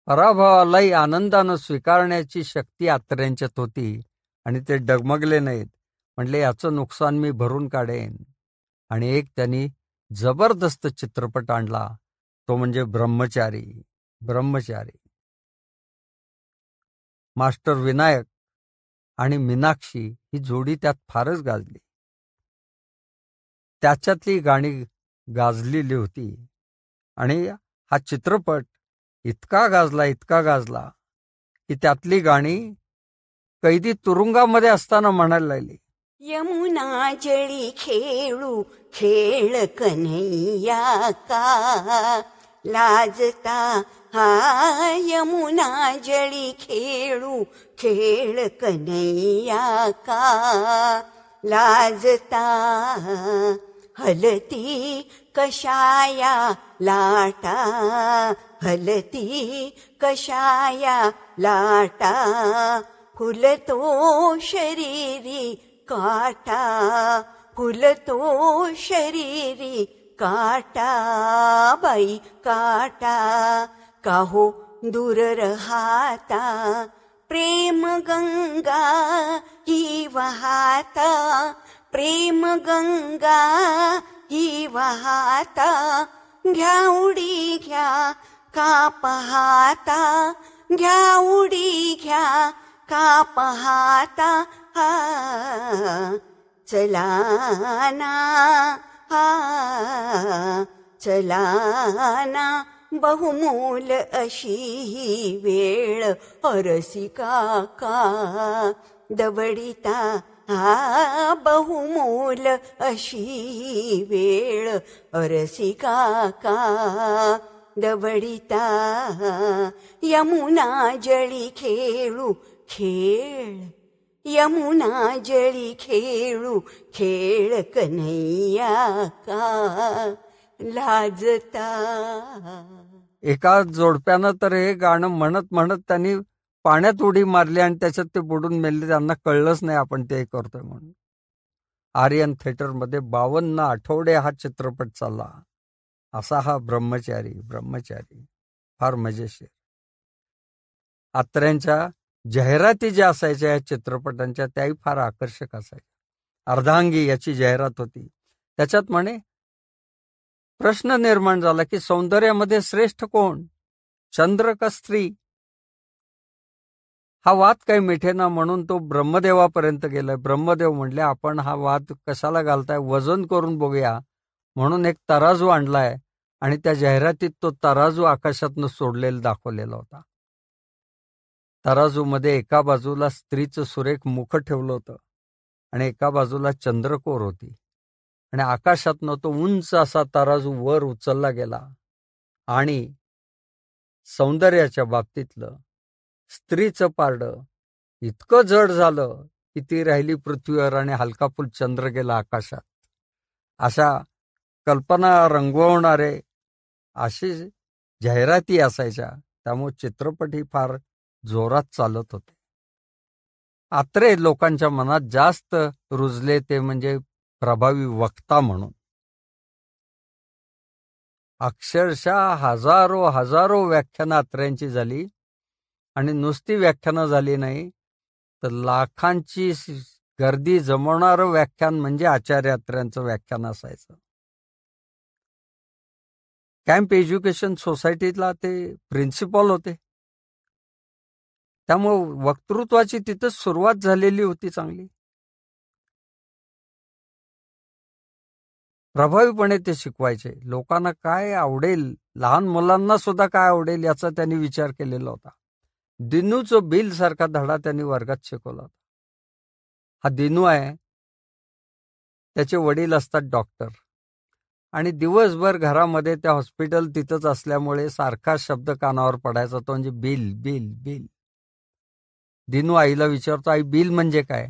पराभवालाही आनंदानं स्वीकारण्याची शक्ती आत्र्यांच्यात होती आणि ते डगमगले नाहीत. म्हणले, याचं नुकसान मी भरून काढेन. आणि एक त्यांनी जबरदस्त चित्रपट आणला, तो म्हणजे ब्रह्मचारी. ब्रह्मचारी मास्टर विनायक आणि मीनाक्षी ही जोडी त्यात फारच गाजली. त्याच्यातली गाणी गाजलेली होती. आणि हा चित्रपट इतका गाजला की त्यातली गाणी कैदी तुरुंगामध्ये असताना म्हणायला लागली. यमुना जळी खेळू खेळ कन्हैया का लाजता, हा यमुना जळी खेळू खेळ कन्हैया का लाजता. हलती कशाया लाटा, हलती कशाया लाटा, फुलतो शरीरी काटा, फुलतो शरीरी काटा. बाई काटा काहो दूर रहाता, प्रेम गंगा ही वाहता, प्रेम गंगा ही वाहता. घ्या उडी घ्या का पाहता, घ्या उडी घ्या का पाहता. चला ना, चला ना, बहुमोल अशी ही वेळ रसिका का दवडिता. बहुमोल अशी वेळ रसिका का दवडिता. यमुना जळी खेळू खेळ, यमुना जळी खेळू खेळ कन्हैया का लाजता. एका जोडप्यानं तर हे गाणं म्हणत म्हणत त्यांनी पाण्यात उडी मारली आणि त्याच्यात ते बुडून मेले. त्यांना कळलंच नाही आपण ते करतोय म्हणून. आर्यन थिएटरमध्ये 52 आठवडे हा चित्रपट चालला. असा हा ब्रह्मचारी. ब्रह्मचारी फार मजेशीर. आत्र्यांच्या जाहिराती ज्या असायच्या या चित्रपटांच्या, त्याही फार आकर्षक असायच्या. अर्धांगी याची जाहिरात होती. त्याच्यात म्हणे प्रश्न निर्माण झाला की सौंदर्यामध्ये श्रेष्ठ कोण, चंद्र का स्त्री? हा वाद काही मिठेना म्हणून तो ब्रह्मदेवापर्यंत गेलाय. ब्रह्मदेव म्हणले, आपण हा वाद कशाला घालताय, वजन करून बघूया. म्हणून एक तराजू आणलाय आणि त्या जाहिरातीत तो तराजू आकाशातनं सोडलेला दाखवलेला होता. तराजूमध्ये एका बाजूला स्त्रीचं सुरेख मुख ठेवलं होतं आणि एका बाजूला चंद्रकोर होती आणि आकाशातनं तो उंच असा तराजू वर उचलला गेला आणि सौंदर्याच्या बाबतीतलं स्त्रीचं पारडं इतकं जड झालं की ती राहिली पृथ्वीवर आणि हलकाफुल चंद्र गेला आकाशात. अशा कल्पना रंगवणारे अशी जाहिराती असायच्या. त्यामुळे चित्रपटही फार जोरात चालत होते. आत्रे लोकांच्या मनात जास्त रुजले ते म्हणजे प्रभावी वक्ता म्हणून. अक्षरशः हजारो व्याख्यानं आत्र्यांची झाली आणि नुसती व्याख्यानं झाली नाही तर लाखांची गर्दी जमवणारं व्याख्यान म्हणजे आचार्य अत्र्यांचं व्याख्यान असायचं. कॅम्प एज्युकेशन सोसायटीला ते प्रिन्सिपॉल होते. त्यामुळे वक्तृत्वाची तिथंच सुरुवात झालेली होती चांगली. प्रभावीपणे ते शिकवायचे. लोकांना काय आवडेल, लहान मुलांना सुद्धा काय आवडेल याचा त्यांनी विचार केलेला होता. दिनूचं बिल सारखा धडा त्यांनी वर्गात शिकवला होता. हा दिनू आहे, त्याचे वडील असतात डॉक्टर आणि दिवसभर घरामध्ये त्या हॉस्पिटल तिथंच असल्यामुळे सारखा शब्द कानावर पडायचा तो म्हणजे बिल बिल बिल. दिनू आईला विचारतो, आई बिल म्हणजे काय?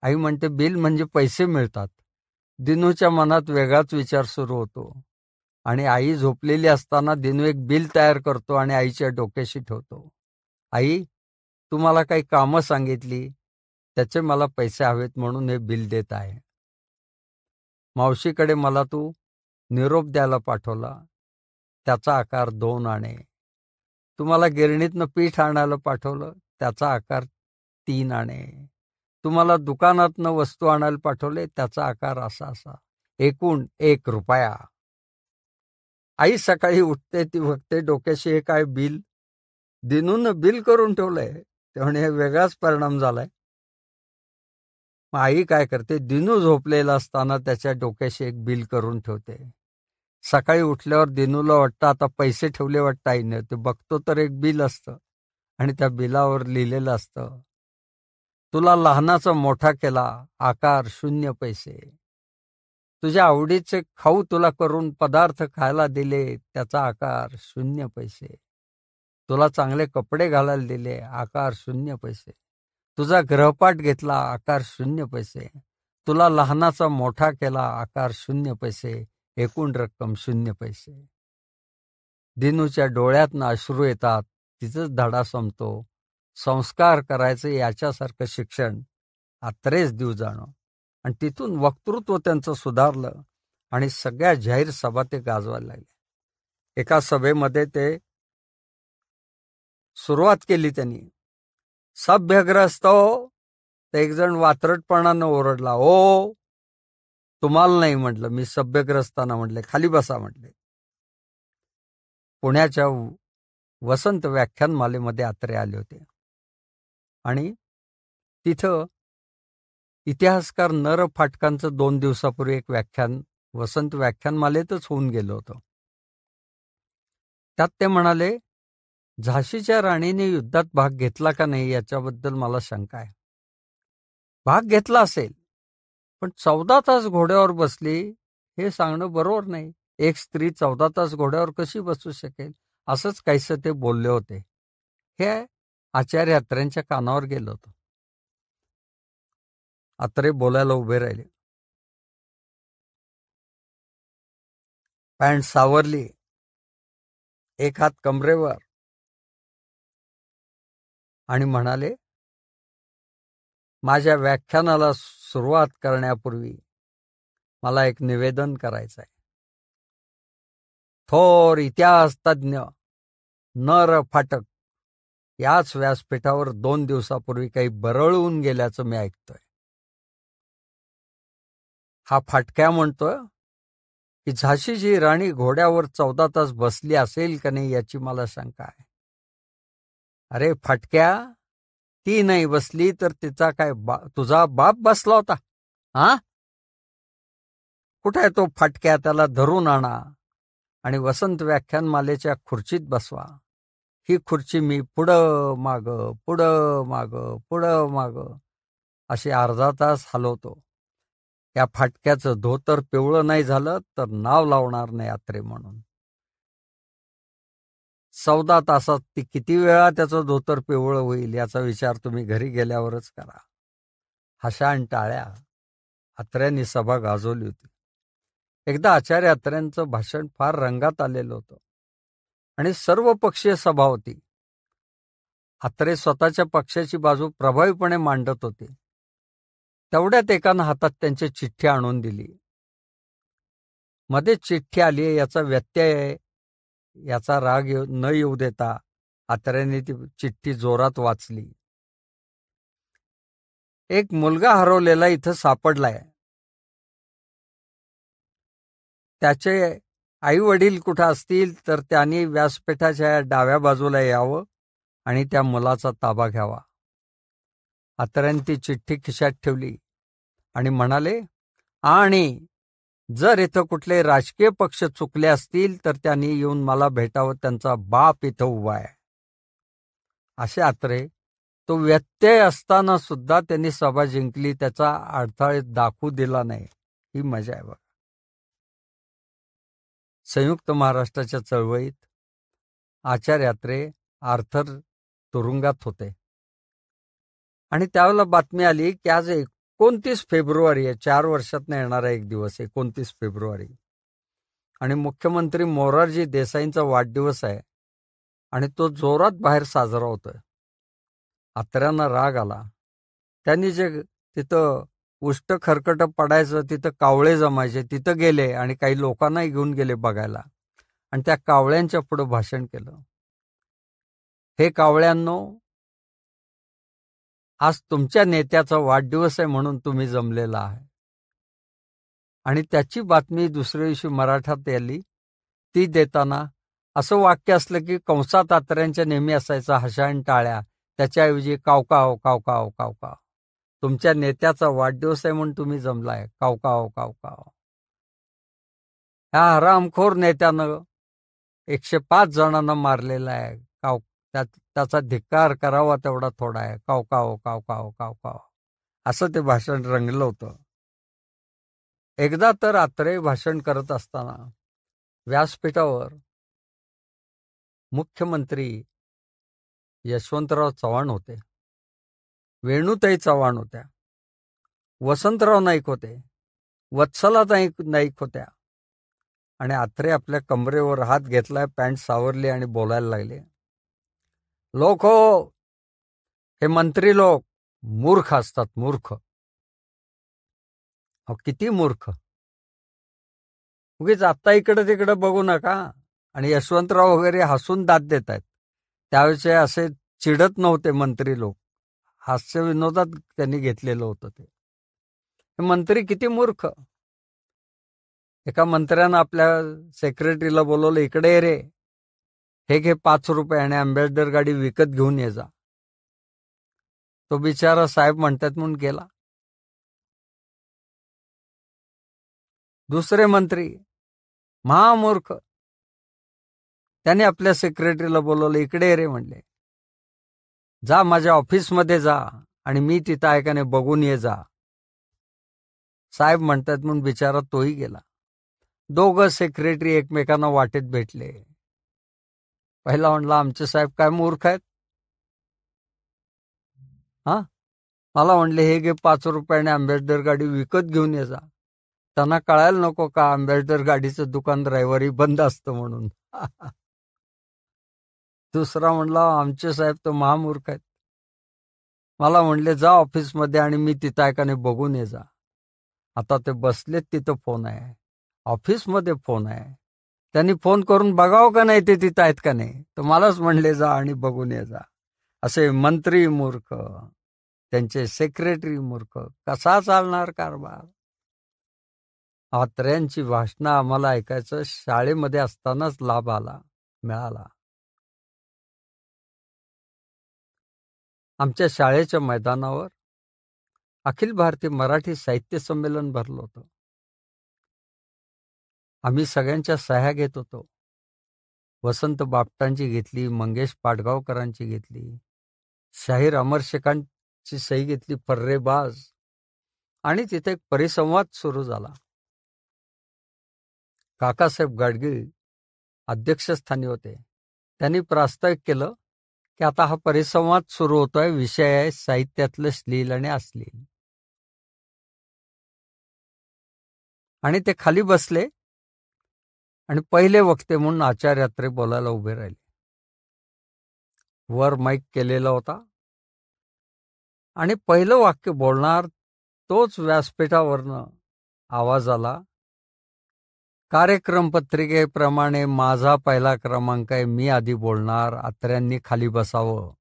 आई म्हणते बिल म्हणजे पैसे मिळतात. दिनूच्या मनात वेगळाच विचार सुरू होतो आणि आई झोपलेली असताना दिनू एक बिल तयार करतो आणि आईच्या डोक्याशी ठेवतो. आई, तू मला काही कामं सांगितली, त्याचे मला पैसे हवेत म्हणून हे बिल देत आहे. मावशीकडे मला तू निरोप द्यायला पाठवला, त्याचा आकार 2 आणे. तुम्हाला गिरणीतनं पीठ आणायला पाठवलं, त्याचा आकार 3 आणे. तुम्हाला दुकानातनं वस्तू आणायला पाठवले, त्याचा आकार असा असा, एकूण 1 रुपया. आई सकाळी उठते, ती बघते डोक्याशी हे काय बिल, दिनूनं बिल करून ठेवलंय. त्यामुळे हे वेगळाच परिणाम झालाय. मग आई काय करते, दिनू झोपलेला असताना त्याच्या डोक्याशी एक बिल करून ठेवते. सकाळी उठल्यावर दिनूला वाटतं आता पैसे ठेवले वाटतं आईने. ते बघतो तर एक बिल असतं आणि त्या बिलावर लिहिलेलं असतं, तुला लहानाचा मोठा केला, आकार 0 पैसे. तुझ्या आवडीचे खाऊ तुला करून पदार्थ खायला दिले, त्याचा आकार 0 पैसे. तुला चांगले कपडे घालायला दिले, आकार 0 पैसे. तुझा गृहपाठ घेतला, आकार 0 पैसे. तुला लहानाचा मोठा केला, आकार 0 पैसे. एकूण रक्कम 0 पैसे. दिनूच्या डोळ्यातनं अश्रू येतात. तिथंच धडा संपतो. संस्कार करायचं याच्यासारखं शिक्षण आत्रेच देऊ जाणं. आणि तिथून वक्तृत्व त्यांचं सुधारलं आणि सगळ्या जाहीर सभा ते गाजवायला लागले. एका सभेमध्ये ते सुरुवात केली त्यांनी, सभ्यग्रस्त हो. तर एक जण वात्रटपणानं ओरडला, ओ तुम्हाला नाही म्हटलं, मी सभ्यग्रस्तांना म्हटले, खाली बसा म्हटले. पुण्याच्या वसंत व्याख्यानमालेमध्ये आत्रे आले होते आणि तिथं इतिहासकार नर फाटकांचं 2 दिवसापूर्वी एक व्याख्यान वसंत व्याख्यानमालेतच होऊन गेलं होतं. त्यात ते म्हणाले, झाशीच्या राणीने युद्धात भाग घेतला का नाही याच्याबद्दल मला शंका आहे. भाग घेतला असेल, पण 14 तास घोड्यावर बसली हे सांगणं बरोबर नाही. एक स्त्री 14 तास घोड्यावर कशी बसू शकेल, असंच काहीसं ते बोलले होते. हे आचार्य अत्र्यांच्या कानावर गेलं होतं. अत्रे बोलायला उभे राहिले. पॅन्ट सावरली, एक हात कमरेवर आणि म्हणाले, माझ्या व्याख्यानाला सुरुवात करण्यापूर्वी मला एक निवेदन करायचं आहे. थोर इतिहास तज्ञ नर फाटक याच व्यासपीठावर 2 दिवसापूर्वी काही बरळून गेल्याचं मी ऐकतोय. हा फाटक्या म्हणतोय की झाशीची राणी घोड्यावर 14 तास बसली असेल का नाही याची मला शंका आहे. अरे फाटक्या, ती नाही बसली तर तिचा काय तुझा बाप बसला होता? हा, कुठे आहे तो फाटक्या? त्याला धरून आणा आणि वसंत व्याख्यानमालेच्या खुर्चीत बसवा. ही खुर्ची मी पुढं मागं पुढं मागं पुढं मागं अशी अर्धा तास हलवतो. या फाटक्याचं धोतर पिवळं नाही झालं तर नाव लावणार नाही यात्रे म्हणून. 14 तासात ती किती वेळा त्याचं धोतर पिवळं होईल याचा विचार तुम्ही घरी गेल्यावरच करा. हशा आणि टाळ्या अत्र्यांनी सभा गाजवली होती. एकदा आचार्य अत्र्यांचं भाषण फार रंगात आलेलं होतं आणि सर्व पक्षीय सभा होती. अत्रे स्वतःच्या पक्षाची बाजू प्रभावीपणे मांडत होते. तेवढ्यात एकानं हातात त्यांची चिठ्ठी आणून दिली. मध्येच चिठ्ठी आली याचा व्यत्यय आहे याचा राग न येऊ देता अत्र्यांनी ती चिठ्ठी जोरात वाचली. एक मुलगा हरवलेला इथं सापडलाय. त्याचे आई वडील कुठं असतील तर त्यांनी व्यासपीठाच्या डाव्या बाजूला यावं आणि त्या मुलाचा ताबा घ्यावा. अत्र्यांनी ती चिठ्ठी खिशात ठेवली आणि म्हणाले, आणि जर इथं कुठले राजकीय पक्ष चुकले असतील तर त्यांनी येऊन मला भेटावं, त्यांचा बाप इथं उभा आहे. असे अत्रे तो व्यत्यय असताना सुद्धा त्यांनी सभा जिंकली, त्याचा अडथळे दाखवू दिला नाही. ही मजा आहे बघा. संयुक्त महाराष्ट्राच्या चळवळीत आचार्य अत्रे आर्थर तुरुंगात होते आणि त्यावेळेला बातमी आली की आज 29 फेब्रुवारी आहे, 4 वर्षात येणारा एक दिवस 29 फेब्रुवारी, आणि मुख्यमंत्री मोरारजी देसाईंचा वाढदिवस आहे आणि तो जोरात बाहेर साजरा होतोय. अत्र्यांना राग आला. त्यांनी जे तिथं उष्ट खरकट पडायचं, तिथं कावळे जमायचे, तिथं गेले आणि काही लोकांनाही घेऊन गेले बघायला आणि त्या कावळ्यांच्या पुढे भाषण केलं. हे कावळ्यांनो, आज तुमच्या नेत्याचा वाढदिवस आहे म्हणून तुम्ही जमलेला आहे. आणि त्याची बातमी दुसऱ्या दिवशी मराठात आली. ती देताना असं वाक्य असलं की कंसात अत्र्यांच्या नेहमी असायचा हशा आणि टाळ्या, त्याच्याऐवजी कावकाव कावकाव कावकाव. तुमच्या नेत्याचा वाढदिवस आहे म्हणून तुम्ही जमलाय, कावकाव कावकाव. ह्या हरामखोर नेत्यानं 105 जणांना मारलेला आहे. त्याचा धिक्कार करावा तेवढा थोडा आहे. कावकाव कावकाव कावकाव असं ते भाषण रंगलं होतं. एकदा तर अत्रे भाषण करत असताना व्यासपीठावर मुख्यमंत्री यशवंतराव चव्हाण होते, वेणुताई चव्हाण होत्या, वसंतराव नाईक होते, वत्सला नाईक होत्या, आणि अत्रे आपल्या कमरेवर हात घेतलाय, पॅन्ट सावरली आणि बोलायला लागले. लोक हो, हे मंत्री लोक मूर्ख असतात, मूर्ख. अहो किती मूर्ख. उगीच आत्ता इकडं तिकडं बघू नका. आणि यशवंतराव वगैरे हसून दात देत आहेत. त्यावेळेचे असे चिडत नव्हते मंत्री लोक, हास्य विनोदात त्यांनी घेतलेलं होतं ते. हे मंत्री किती मूर्ख. एका मंत्र्यानं आपल्या सेक्रेटरीला बोलवलं, इकडे ये रे, हे घे 5 रुपये आणि अँबॅसडर गाडी विकत घेऊन ये जा. तो बिचारा साहेब म्हणतात म्हणून गेला. दुसरे मंत्री महामूर्ख, त्याने आपल्या सेक्रेटरीला बोलवलं, इकडे रे म्हणले, जा माझ्या ऑफिसमध्ये जा आणि मी तिथं आहे का नाही बघून ये जा. साहेब म्हणतात म्हणून बिचारा तोही गेला. दोघं सेक्रेटरी एकमेकांना वाटेत भेटले. पहिला म्हणला, आमचे साहेब काय मूर्ख आहेत. हा, मला म्हणले हे घे 5 रुपयाने अँबॅसडर गाडी विकत घेऊन ये जा. त्यांना कळायला नको का अँबॅसडर गाडीचं दुकान रविवारी बंद असतं म्हणून. दुसरा म्हणला, आमचे साहेब तर महामूर्ख आहेत. मला म्हणले जा ऑफिसमध्ये आणि मी तिथं आहे का नाही बघून ये जा. आता ते बसलेत तिथं, फोन आहे ऑफिसमध्ये, फोन आहे. त्यांनी फोन करून बघावं का नाही ते तिथं आहेत का नाही, तर मलाच म्हणले जा आणि बघून ये जा. असे मंत्री मूर्ख, त्यांचे सेक्रेटरी मूर्ख, कसा चालणार कारभार. अत्र्यांची भाषणं आम्हाला ऐकायचं शाळेमध्ये असतानाच लाभ मिळाला. आमच्या शाळेच्या मैदानावर अखिल भारतीय मराठी साहित्य संमेलन भरलं होतं. आम्ही सगळ्यांच्या सह्या घेत होतो. वसंत बापटांची घेतली, मंगेश पाडगावकरांची घेतली, शाहीर अमरशेखांची सही घेतली, फर्रेबाज, आणि तिथे एक परिसंवाद सुरू झाला. काकासाहेब गाडगीळ अध्यक्षस्थानी होते. त्यांनी प्रास्ताविक केलं की आता हा परिसंवाद सुरू होतोय, विषय आहे साहित्यातलं श्लील आणि अश्लील. आणि ते खाली बसले आणि पहिले वक्ते म्हणून आचार्य अत्रे बोलायला उभे राहिले. वर माईक केलेला होता आणि पहिलं वाक्य बोलणार तोच व्यासपीठावरनं आवाज आला, कार्यक्रम पत्रिकेप्रमाणे माझा पहिला क्रमांक आहे, मी आधी बोलणार, अत्र्यांनी खाली बसावं.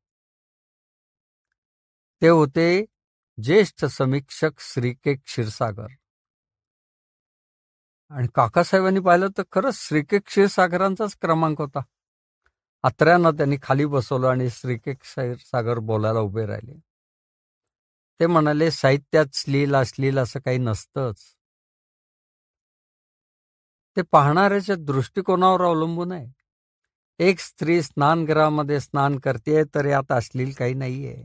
ते होते ज्येष्ठ समीक्षक श्री के क्षीरसागर. आणि काकासाहेबांनी पाहिलं तर खरंच श्री के क्षीरसागरांचाच क्रमांक होता. अत्र्यांना त्यांनी खाली बसवलं आणि श्री के क्षीरसागर बोलायला उभे राहिले. ते म्हणाले, साहित्यात श्लील अश्लील असं काही नसतंच, ते पाहणाऱ्याच्या दृष्टिकोनावर अवलंबून आहे. एक स्त्री स्नानगृहामध्ये स्नान करते तर यात अश्लील काही नाहीये.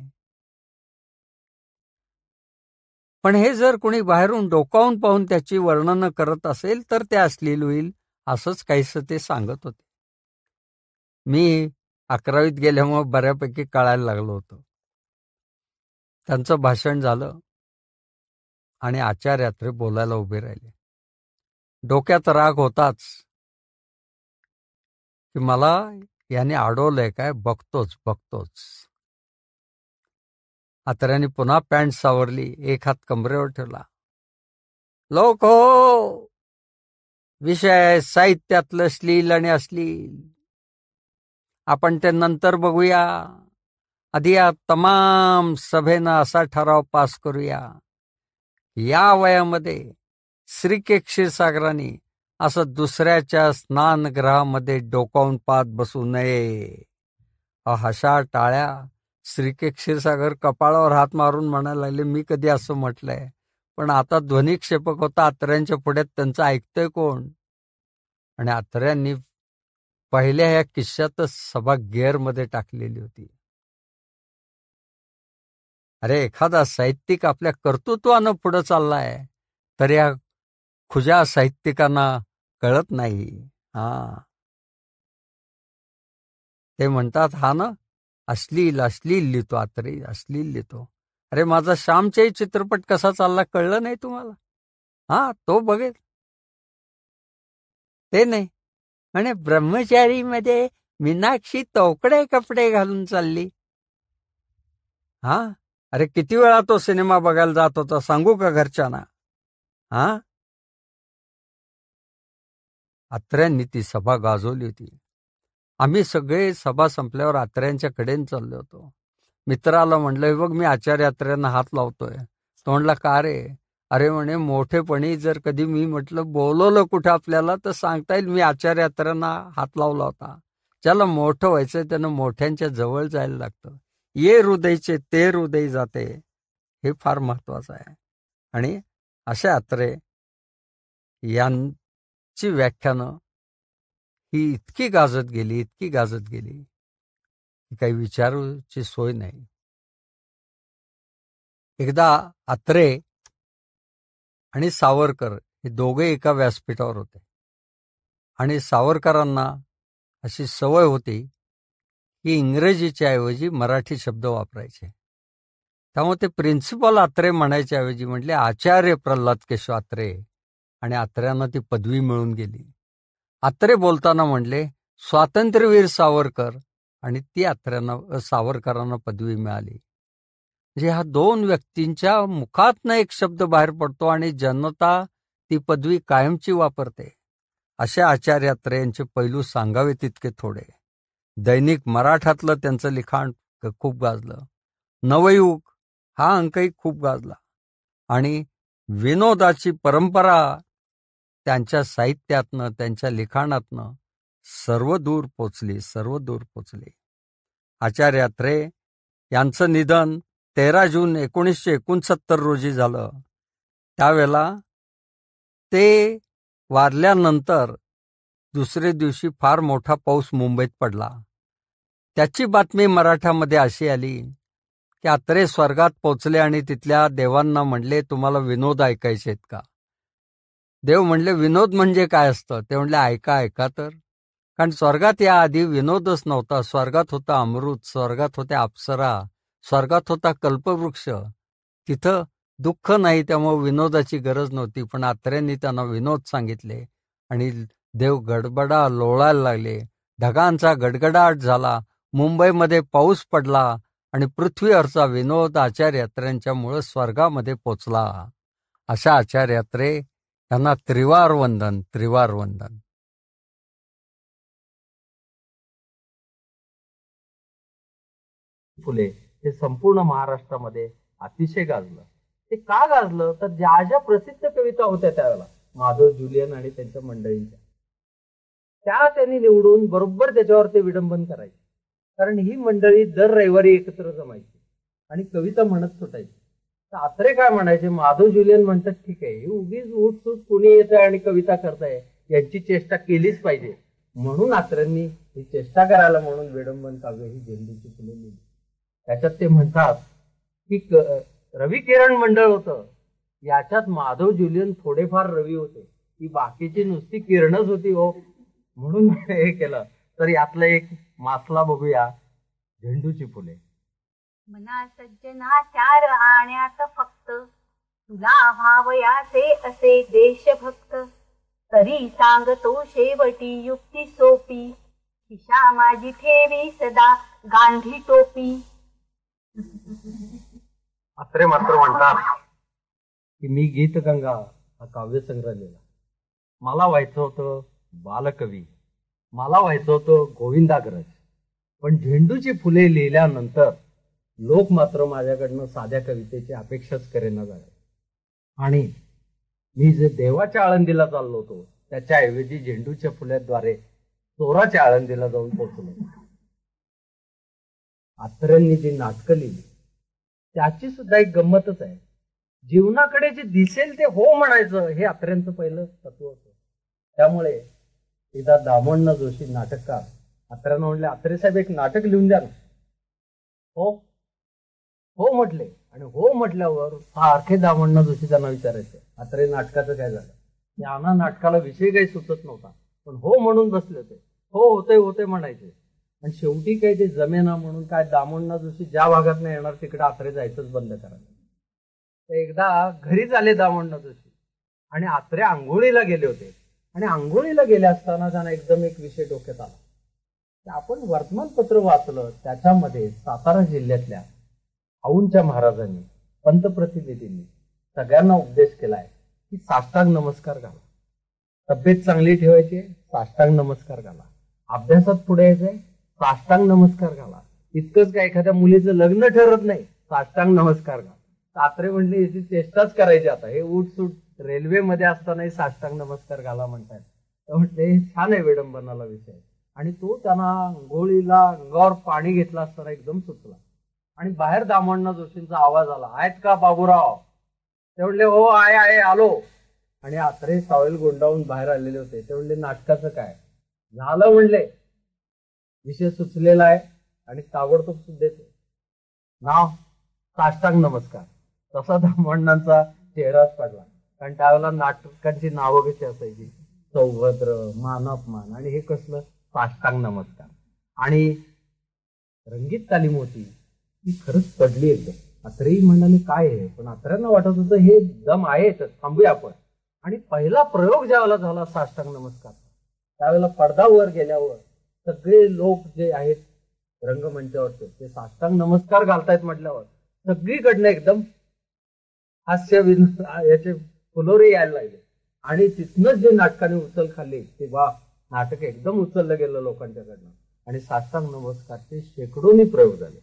पण हे जर कोणी बाहेरून डोकावून पाहून त्याची वर्णनं करत असेल तर ते अश्लील होईल, असंच काहीसं ते सांगत होते. मी 11वीत गेल्यामुळे बऱ्यापैकी कळायला लागलो होतो. त्यांचं भाषण झालं आणि आचार्य अत्रे बोलायला उभे राहिले. डोक्यात राग होताच की मला याने अडवलंय काय, बघतोच. अत्र्यांनी पुन्हा पॅन्ट सावरली, एक हात कमरेवर ठेवला. लोक हो, विषय आहे साहित्यातलं श्लील आणि अश्लील, आपण ते नंतर बघूया. आधी या तमाम सभेनं असा ठराव पास करूया, या वयामध्ये श्री के क्षीरसागरांनी असं दुसऱ्याच्या स्नानगृहामध्ये डोकावून पाहत बसू नये. हशा टाळ्या. श्री के क्षीरसागर कपाळावर हात मारून म्हणायला लागले, मी कधी असं म्हटलंय, पण आता ध्वनिक्षेपक होता, अत्र्यांच्या पुढ्यात त्यांचं ऐकतोय कोण. आणि अत्र्यांनी पहिल्या या किस्स्यातच सभा गिअरमध्ये टाकलेली होती. अरे, एखादा साहित्यिक आपल्या कर्तृत्वानं पुढं चाललाय तर या खुजा साहित्यिकांना कळत नाही. ते म्हणतात, हा ना अश्लील लिहितो अत्रे, अश्लील लिहितो. अरे, माझा श्यामच्याही चित्रपट कसा चालला कळलं नाही तुम्हाला? तो बघेल. ते नाही म्हणे, ब्रह्मचारीमध्ये मीनाक्षी तोकडे कपडे घालून चालली. अरे, किती वेळा तो सिनेमा बघायला जात होता सांगू का घरच्यांना? अत्र्यांनी ती सभा गाजवली होती. आम्ही सगळे सभा संपल्यावर अत्र्यांच्या कडेन चाललो होतो. मित्राला म्हणलं, हे बघ मी आचार्य अत्र्यांना हात लावतोय. तो म्हणला, का रे? अरे म्हणे, मोठेपणी जर कधी मी म्हटलं बोलवलं कुठं आपल्याला तर सांगता येईल मी आचार्य अत्र्यांना हात लावला होता. ज्याला मोठं व्हायचंय त्यानं मोठ्यांच्या जवळ जायला लागतं. ये हृदयचे ते हृदय जाते, हे फार महत्वाचं आहे. आणि अशा अत्रे यांची व्याख्यानं ही इतकी गाजत गेली की काही विचारूची सोय नाही. एकदा अत्रे आणि सावरकर हे दोघे एका व्यासपीठावर होते आणि सावरकरांना अशी सवय होती की इंग्रजीच्या ऐवजी मराठी शब्द वापरायचे. त्यामुळे ते प्रिन्सिपल अत्रे म्हणायच्या ऐवजी म्हटले आचार्य प्रल्हाद केशव अत्रे, आणि अत्र्यांना ती पदवी मिळून गेली. अत्रे बोलताना म्हणले स्वातंत्र्यवीर सावरकर, आणि ती अत्र्यांना सावरकरांना पदवी मिळाली. म्हणजे ह्या दोन व्यक्तींच्या मुखातनं एक शब्द बाहेर पडतो आणि जनता ती पदवी कायमची वापरते. अशा आचार्य अत्रे यांचे पैलू सांगावे तितके थोडे. दैनिक मराठातलं त्यांचं लिखाण खूप गाजलं. नवयुग हा अंकही खूप गाजला. आणि विनोदाची परंपरा त्यांच्या साहित्यातनं, त्यांच्या लिखाणातनं सर्वदूर पोचली. आचार्य अत्रे यांचं निधन 13 जून 1969 रोजी झालं. त्यावेळेला ते वारल्यानंतर दुसरे दिवशी फार मोठा पाऊस मुंबईत पडला. त्याची बातमी मराठामध्ये अशी आली की अत्रे स्वर्गात पोचले आणि तिथल्या देवांना म्हणले, तुम्हाला विनोद ऐकायचे आहेत का? देव म्हणले, विनोद म्हणजे काय असतं? ते म्हणले, ऐका ऐका तर. कारण स्वर्गात याआधी विनोदच नव्हता. स्वर्गात होता अमृत, स्वर्गात होत्या अप्सरा, स्वर्गात होता कल्पवृक्ष. तिथं दुःख नाही, त्यामुळे विनोदाची गरज नव्हती. पण अत्र्यांनी त्यांना विनोद सांगितले आणि देव गडबडा लोळायला लागले. ढगांचा गडगडाट झाला. मुंबईमध्ये पाऊस पडला आणि पृथ्वीवरचा विनोद आचार्य यात्रेंच्यामुळे स्वर्गामध्ये पोचला. अशा आचार्य यात्रे यांना त्रिवार वंदन, त्रिवार वंदन. फुले हे संपूर्ण महाराष्ट्रामध्ये अतिशय गाजलं. ते का गाजलं तर ज्या ज्या प्रसिद्ध कविता होत्या त्यावेळेला माधव जुलियन आणि त्यांच्या मंडळींच्या, त्या त्यांनी निवडून बरोबर त्याच्यावर ते विडंबन करायचे. कारण ही मंडळी दर रविवारी एकत्र जमायची आणि कविता म्हणत सुटायची. तर अत्रे काय म्हणायचे, माधव जुलियन म्हणतात ठीक आहे, ही उगीच उठसूट कुणी येत आहे आणि कविता करताय, यांची चेष्टा केलीच पाहिजे. म्हणून अत्र्यांनी ही चेष्टा करायला म्हणून विडंबन काव्य ही झेंडूची फुले लिहिली. त्याच्यात ते म्हणतात की रवी किरण मंडळ होतं, याच्यात माधव जुलियन थोडेफार रवी होते, ही बाकीची नुसती किरणच होती हो. म्हणून हे केलं. तर यातलं एक मासला बघूया, झेंडूची फुले. मना सज्जना चार आण्यात फक्त, तुला भावयाचे असे देशभक्त. तरी सांगतो शेवटी युक्ती सोपी, खिशा माझी ठेवी सदा गांधी टोपी. अत्रे मात्र म्हणतात की मी गीतगंगा हा काव्यसंग्रह लिहिला. मला व्हायचं होतं बालकवी, मला व्हायचं होतं गोविंदाग्रज. पण झेंडूची फुले लिहिल्यानंतर लोक मात्र माझ्याकडनं साध्या कवितेची अपेक्षाच करेना झाले. आणि मी जे देवाच्या आळंदीला चाललो होतो त्याच्याऐवजी झेंडूच्या फुल्याद्वारे चोराच्या आळंदीला जाऊन पोहोचलो. अत्र्यांनी जी नाटकं लिहिली त्याची सुद्धा एक गंमतच आहे. जीवनाकडे जे दिसेल ते हो म्हणायचं, हे अत्र्यांचं पहिलं तत्व होतं. त्यामुळे एकदा दामण्णा जोशी नाटककार अत्र्यांना म्हणले, अत्रे साहेब एक नाटक लिहून द्या ना. हो हो म्हटले. आणि हो म्हटल्यावर सारखे दामण्णा जोशी त्यांना विचारायचे, अत्रे नाटकाचं काय झालं? त्यांना नाटकाला विषय काही सुचत नव्हता, पण हो म्हणून बसले होते. हो होते होते म्हणायचे. आणि शेवटी काही ते जमेना म्हणून काय दामण्णा जोशी ज्या भागात नाही येणार तिकडे अत्रे जायचंच बंद करायला. तर एकदा घरीच आले दामण्णा जोशी आणि अत्रे आंघोळीला गेले होते. आणि आंघोळीला गेले असताना त्यांना एकदम एक विषय डोक्यात आला की आपण वर्तमानपत्र वाचलं, त्याच्यामध्ये सातारा जिल्ह्यातल्या औंधच्या महाराजांनी, पंतप्रतिनिधींनी सगळ्यांना उपदेश केलाय की साष्टांग नमस्कार घाला. तब्येत चांगली ठेवायची, साष्टांग नमस्कार घाला. अभ्यासात पुढे यायचंय, साष्टांग नमस्कार घाला. इतकंच काय, एखाद्या मुलीचं लग्न ठरत नाही, साष्टांग नमस्कार घाला. अत्रे म्हणले याची चेष्टाच करायची. आता हे उठसूट रेल्वेमध्ये असतानाही साष्टांग नमस्कार घाला म्हणतायत. म्हटले छान आहे विडंबनाला विषय. आणि तो त्यांना आंघोळीला अंगावर पाणी घेतला असताना एकदम सुचला आणि बाहेर दामण्णा जोशींचा आवाज आला, आहेत का बाबूराव? ते म्हणले हो आहे आहे आलो. आणि अत्रे टॉवेल गोंडावून बाहेर आलेले होते. ते म्हणले नाटकाचं काय झालं? म्हणले विषय सुचलेला आहे आणि ताबडतोब सुद्धा नाव साष्टांग नमस्कार. तसा दामण्णांचा चेहराच पडला. कारण त्यावेळेला नाटकांची नावं कशी असायची, सौभद्र, मानापमान, आणि हे कसलं साष्टांग नमस्कार. आणि रंगीत तालीम होती ती खरंच पडली एकदम. अत्रेही म्हणाले काय आहे, पण अत्र्यांना वाटत होतं हे दम आहे तर थांबूया आपण. आणि पहिला प्रयोग ज्यावेळेला झाला साष्टांग नमस्कार, त्यावेळेला पडद्यावर गेल्यावर सगळे लोक जे आहेत रंगमंचावरचे ते साष्टांग नमस्कार घालतायत म्हटल्यावर सगळीकडनं एकदम हास्य याचे फुलोरे यायला लागले. आणि तिथनच जे नाटकाने उचल खाल्ली ते वा, नाटक एकदम उचललं गेलं लोकांच्याकडनं. आणि साष्टांग नमस्कारचे शेकडोनी प्रयोग झाले.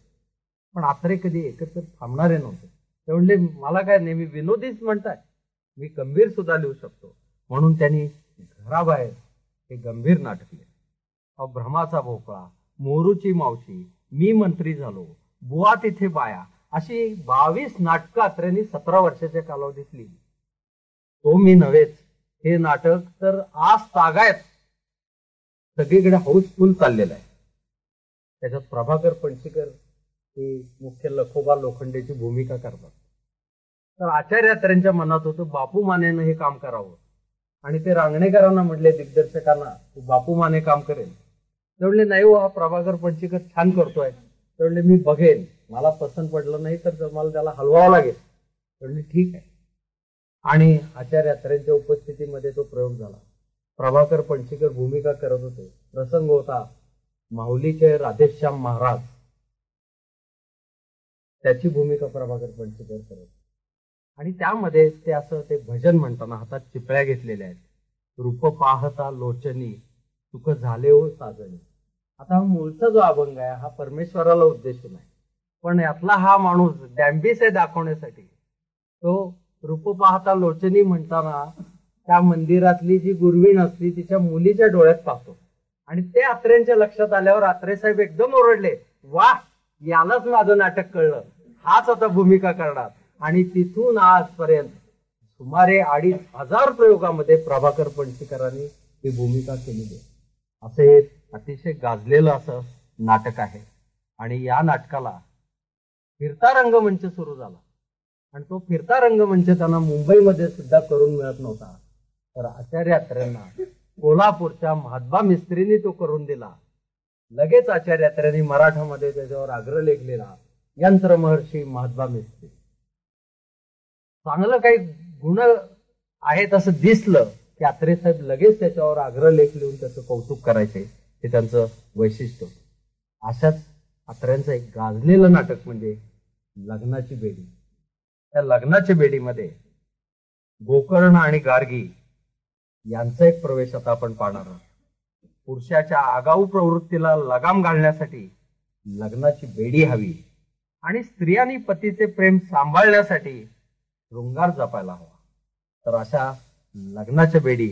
पण अत्रे कधी एकत्र थांबणारे नव्हते. ते म्हणले मला काय नेहमी विनोदीच म्हणताय, मी गंभीर सुद्धा लिहू शकतो. म्हणून त्यांनी घराबाहेर हे गंभीर नाटक लिहिले. भ्रमाचा भोपळा, मोरूची मावशी, मी मंत्री झालो, बुवा तिथे बाया, अशी 22 नाटकं अत्र्यांनी 17 वर्षाच्या कालावधीत लिहिली. तो मी नव्हेच हे नाटक तर आज तागायत सगळीकडे हाऊसफुल चाललेला आहे. त्याच्यात प्रभाकर पणशीकर ही मुख्य लखोबा लोखंडेची भूमिका करतात. तर आचार्यात्र्यांच्या मनात होतं बापू मानेनं हे काम करावं, आणि ते रांगणेकरांना म्हणले, दिग्दर्शकांना, बापू माने काम करेल. ते म्हणले नाही हो, हा प्रभाकर पणशीकर छान करतोय. ते म्हणले मी बघेन, मला पसंत पडलं नाही तर मला त्याला हलवावं लागेल. ते म्हणले ठीक आहे. आणि आचार्यात्र्यांच्या उपस्थितीमध्ये तो प्रयोग झाला. प्रभाकर पणशीकर भूमिका करत होते. प्रसंग होता माहुलीचे राधेश्याम महाराज, त्याची भूमिका प्रभाकर पणशीकर करत. आणि त्यामध्ये ते असं ते भजन म्हणताना हातात चिपळ्या घेतलेल्या आहेत. रूप पाहता लोचनी सुख झाले हो साजणी. आता हा मूळचा जो अभंग आहे हा परमेश्वराला उद्देशून आहे, पण यातला हा माणूस डॅम्बिस आहे दाखवण्यासाठी तो रूप पाहता लोचनी म्हणताना त्या मंदिरातली जी गुरवीण असली तिच्या मुलीच्या डोळ्यात पाहतो. आणि ते अत्रेंच्या लक्षात आल्यावर अत्रे साहेब एकदम ओरडले, वा, यालाच माझं नाटक कळलं, हाच आता भूमिका करणार. आणि तिथून आजपर्यंत सुमारे 2,500 प्रयोगामध्ये प्रभाकर पणशीकरांनी ही भूमिका केलेली आहे. असं हे अतिशय गाजलेलं असं नाटक आहे. आणि या नाटकाला फिरता रंगमंच सुरू झाला, आणि तो फिरता रंगमंच त्यांना मुंबईमध्ये सुद्धा करून मिळत नव्हता. तर आचार्य अत्र्यांना कोल्हापूरच्या महात्मा मिस्त्रींनी तो करून दिला. लगेच आचार्य अत्र्यांनी मराठामध्ये त्याच्यावर अग्रलेख लिहिला, यंत्र महर्षी महात्मा मिस्त्री. चांगलं काही गुण आहेत असं दिसलं की अत्रे साहेब लगेच त्याच्यावर अग्रलेख लिहून त्याचं कौतुक करायचे. हे त्यांचं वैशिष्ट्य होतं. अशाच अत्र्यांचं एक गाजलेलं नाटक म्हणजे लग्नाची बेडी. त्या लग्नाच्या बेडीमध्ये गोकर्ण आणि गार्गी यांचा एक प्रवेश आता आपण पाहणार आहोत. पुरुषाच्या आगाऊ प्रवृत्तीला लगाम घालण्यासाठी लग्नाची बेडी हवी, आणि स्त्रियांनी पतीचे प्रेम सांभाळण्यासाठी शृंगार जपायला हवा. तर अशा लग्नाच्या बेडी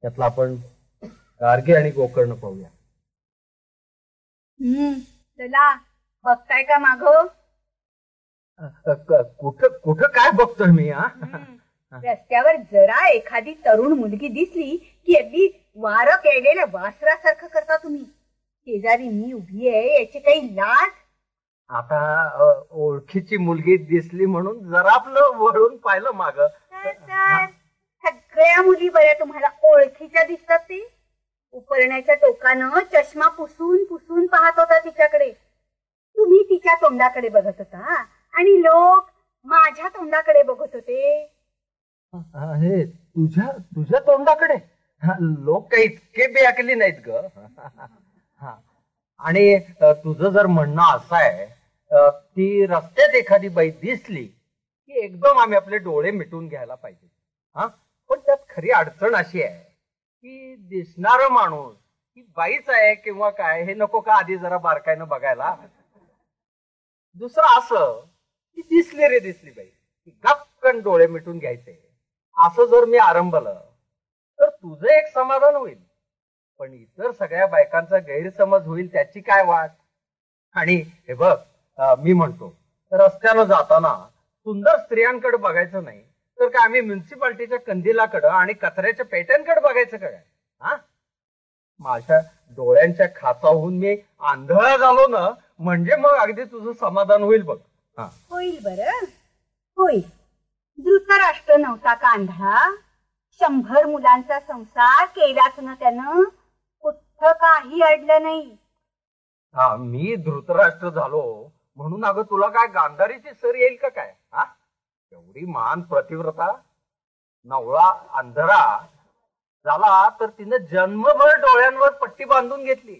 त्यातला आपण गार्गे आणि गोकर्ण पाहूया. चला, बघताय का माग? कुठं कुठं काय बघतोय मी? रस्त्यावर जरा एखादी तरुण मुलगी दिसली की अगदी वारं केलेल्या वासरासारखं करता तुम्ही. शेजारी मी उभी आहे याची काही लाज? आता ओळखीची मुलगी दिसली म्हणून जरा आपलं वळून पाहिलं माग. सगळ्या मुली बऱ्या तुम्हाला ओळखीच्या दिसतात. ते उपरण्याच्या टोकानं चष्मा पुसून पुसून पाहत होता तिच्याकडे. तुम्ही तिच्या तोंडाकडे बघत होता आणि लोक माझ्या तोंडाकडे बघत होते. हे तुझ्या तोंडाकडे लोक काही इतके बेअकली नाहीत ग. आणि तुझं जर म्हणणं असं आहे, ती रस्त्यात एखादी बाई दिसली की एकदम आम्ही आपले डोळे मिटून घ्यायला पाहिजे. पण त्यात खरी अडचण अशी आहे की दिसणारा माणूस ही बाईच आहे किंवा काय हे नको का आधी जरा बारकाईनं बघायला. दुसरं असं की दिसली रे दिसली बाई की गपकन डोळे मिटून घ्यायचे. असं जर मी आरंभलं तर तुझं एक समाधान होईल, पण इतर सगळ्या बायकांचा गैरसमज होईल त्याची काय वाट. आणि हे बघ, मी म्हणतो रस्त्यानं जाताना सुंदर स्त्रियांकडे बघायचं नाही तर काय आम्ही म्युन्सिपाल्टीच्या कंदिलाकडं आणि कचऱ्याच्या पेट्यांकडे बघायचं काय? माझ्या डोळ्यांच्या खाचाहून मी आंधळा झालो ना, म्हणजे मग अगदी तुझं समाधान होईल बघ. होईल बरं, होईल. धृतराष्ट्र नव्हता का आंधळा? 100 मुलांचा संसार केलाच ना त्यानं, कुठं काही अडलं नाही. मी धृतराष्ट्र झालो म्हणून अगं तुला काय गांधारीची सर येईल का काय? एवढी महान प्रतिव्रता नवळा अंधरा झाला तर तिने जन्मभर डोळ्यांवर पट्टी बांधून घेतली,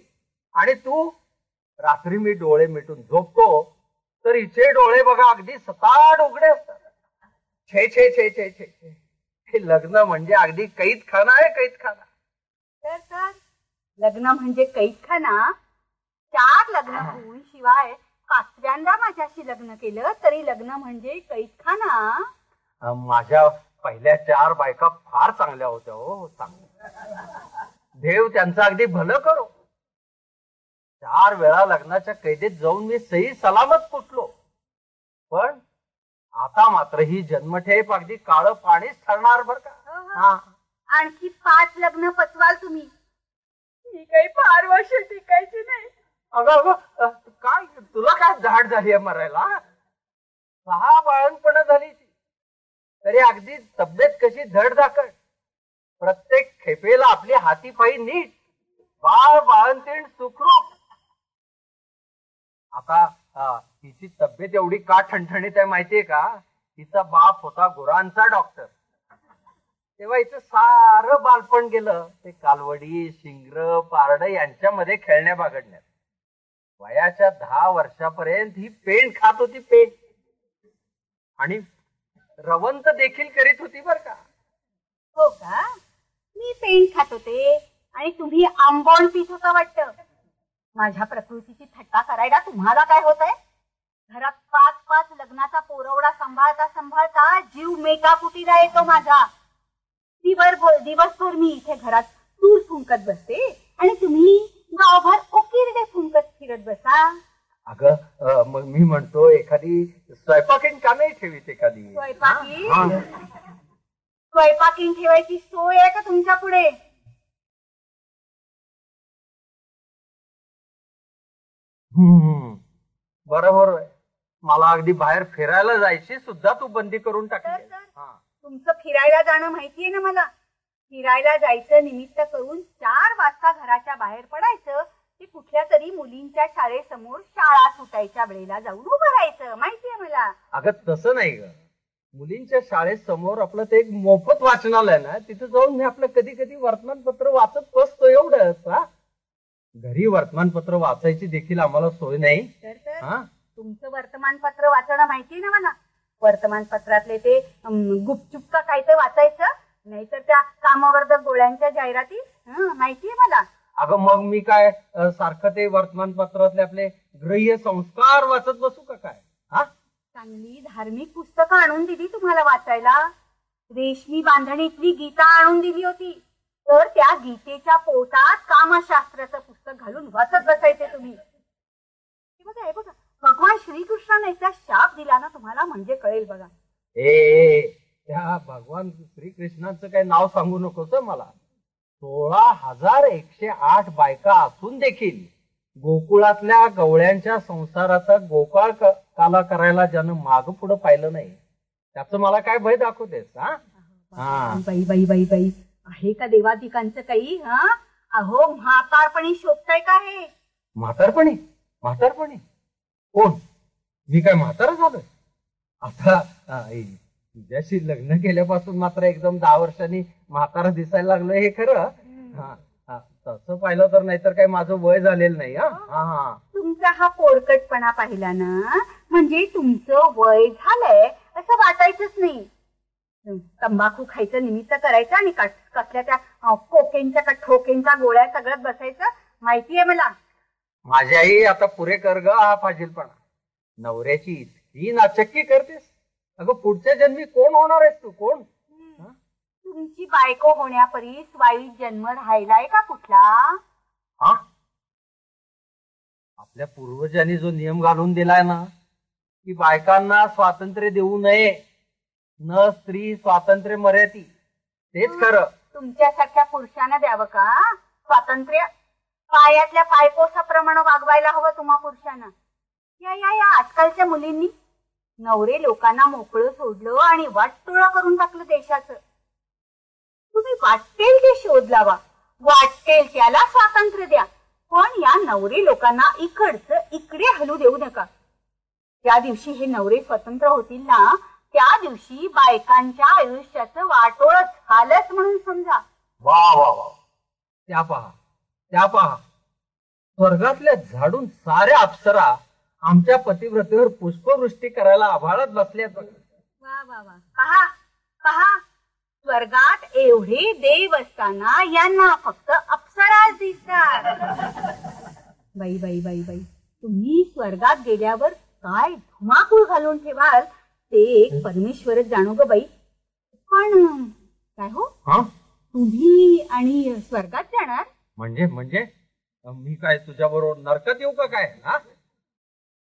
आणि तू रात्री मी डोळे मिटून झोपतो तर हिचे डोळे बघा अगदी सताड उघडे असतात. छे छे छे छे छे. हे लग्न म्हणजे अगदी कैदखाना आहे, कैदखाना. तर लग्न म्हणजे कैदखाना? 4 लग्न होऊन शिवाय 5व्यांदा माझ्याशी लग्न केलं तरी लग्न म्हणजे कैदखाना? माझ्या पहिल्या 4 बायका फार चांगल्या होत्या हो, चांगल्या. देव त्यांचं अगदी भलं करो. 4 वेळा लग्नाच्या कैदेत जाऊन मी सही सलामत पोचलो, पण आता मात्र ही जन्मठेप अगदी काळं पाणीच ठरणार बर का. आणखी 5 लग्न पचवाल तुम्ही. ही काही फार वर्ष टिकायची नाही. अगं अगं काय तुला काय झाड झाली आहे मरायला? 6 बाळणपणं झाली तरी अगदी तब्येत कशी धडधाकट. प्रत्येक खेपेला आपली हातीपायी नीट. बाळ बाळंतीण सुखरूप. आता हिची तब्येत एवढी का ठणठणीत आहे माहितीये का? हिचा बाप होता गुरांचा डॉक्टर. तेव्हा हिचं सारं बालपण गेलं ते कालवडी, शिंगर, पारड यांच्यामध्ये खेळण्या बागडण्यात. वयाच्या 10 वर्षापर्यंत ही पेंड खात होती, पेंड. आणि रवंत देखील करीत होती बर का. हो का? मी पेंट खात होते आणि तुम्ही आंबोण पित होता वाटतं. माझ्या प्रकृतीची थट्टा करायला तुम्हाला काय होत आहे? घरात 5 लग्नाचा पोरवडा सांभाळता सांभाळता जीव मेटाकुटीला येतो माझा. दिवसभर मी इथे घरात तूर फुंकत बसते आणि तुम्ही गावभर उकिरडे फुंकत फिरत बसा. अगं मग मी म्हणतो एखादी स्वयंपाकीण का नाही ठेवीत? एखादी स्वयंपाकीण ठेवायची सोय आहे का तुमच्या पुढे? बरोबर आहे. मला अगदी बाहेर फिरायला जायची सुद्धा तू बंदी करून टाकली. तुमचं फिरायला जाणं माहितीये ना मला. फिरायला जायचं निमित्त करून 4 वाजता घराच्या बाहेर पडायचं ते कुठल्या तरी मुलींच्या शाळेसमोर शाळा सुटायच्या वेळेला जाऊन उभं राहायचं. माहितीये मला. अगं तसं नाही ग. मुलींच्या शाळेसमोर आपलं ते एक मोफत वाचनालय ना, तिथं जाऊन मी आपलं कधी कधी वर्तमानपत्र वाचत बसतो, एवढंच. घरी वर्तमानपत्र वाचायची देखील आम्हाला सोय नाही. तुमचं वर्तमानपत्र वाचणं माहितीये ना मला. वर्तमानपत्रातले ते गुपचुप का काय ते वाचायचं, नाहीतर त्या कामवर्धक गोळ्यांच्या जाहिराती माहितीये मला. अगं मग मी काय सारखं ते वर्तमानपत्रातले आपले ग्रह्य संस्कार वाचत बसू का काय? चांगली धार्मिक पुस्तकं आणून दिली तुम्हाला वाचायला. रेशमी बांधणीतली गीता आणून दिली होती, तर त्या गीतेच्या पोटात कामशास्त्राचं पुस्तक घालून वाचत बसायचे तुम्ही. हे बघा भगवान श्रीकृष्णाने एकदा शाप दिला ना तुम्हाला, म्हणजे कळेल बघा. त्या भगवान श्रीकृष्णाचं काही नाव सांगू नकोस मला. 16,108 बायका असून देखील गोकुळातल्या गवळ्यांच्या संसाराचा गोकाळ काला करायला ज्यानं माग पुढं पाहिलं नाही त्याचं मला काय भय दाखवतेस? बाई बाई बाई बाई, आहे का देवाधिकांचं काही? अहो म्हातारपणी शोभताय का हे? म्हातारपणी? म्हातारपणी कोण? मी काय म्हातारा झालोय? आता तुझ्याशी लग्न केल्यापासून मात्र एकदम 10 वर्षांनी म्हातारा दिसायला लागलोय हे खरं. तसं पाहिलं तर नाहीतर काही माझं वय झालेलं नाही. तुमचा हा पोरकटपणा पाहिला ना, म्हणजे तुमचं वय झालंय असं वाटायचंच नाही. तंबाखू खायचं निमित्त करायचं आणि कसल्या त्या कोकेनच्या का ठोकेनच्या गोळ्या सगळ्यात बसायचं. माहितीये मला. माझी आई आता पुरे कर ग हा फाजीलपणा. नवऱ्याची इतकी नाचक्की करतेस. अगं पुढच्या जन्मी कोण होणार आहेस तू? कोण? तुमची बायको होण्यापरी वाईट जन्म राहिलाय का कुठला? आपल्या पूर्वजांनी जो नियम घालून दिलाय ना की बायकांना स्वातंत्र्य देऊ नये, न स्त्री स्वातंत्र्य मर्यादी, तेच खरं. तुमच्यासारख्या पुरुषांना द्यावं का स्वातंत्र्य? पायातल्या पायपोसाप्रमाणे वागवायला हवं तुम्हा पुरुषांना. या आजकालच्या मुलींनी नवरे लोकांना मोकळं सोडलं आणि वाटोळं करून टाकलं देशाचं. तुम्ही वाटेल ते शोध लावा, वाटेल त्याला स्वातंत्र्य द्या, पण या नवरे लोकांना इकडचं इकडे हलू देऊ नका. त्या दिवशी हे नवरे स्वतंत्र होतील ना, त्या दिवशी बायकांच्या आयुष्याचं वाटोळं झालंच म्हणून समजा. वा वा वा, त्या पहा स्वर्गातल्या झाडून साऱ्या अप्सरा आमच्या पतिव्रतेवर पुष्पवृष्टी करायला आभाळात बसल्यात. वा वा वा, पहा पहा, स्वर्गात एवढे देव असताना यांना फक्त अप्सराच दिसतात. बाई बाई बाई बाई, तुम्ही स्वर्गात गेल्यावर काय धुमाकूळ घालून ठेवाल ते एक परमेश्वरच जाणो ग बाई. पण काय हो, तुम्ही आणि स्वर्गात जाणार? म्हणजे मी काय तुझ्या बरोबर नरकात येऊ का काय?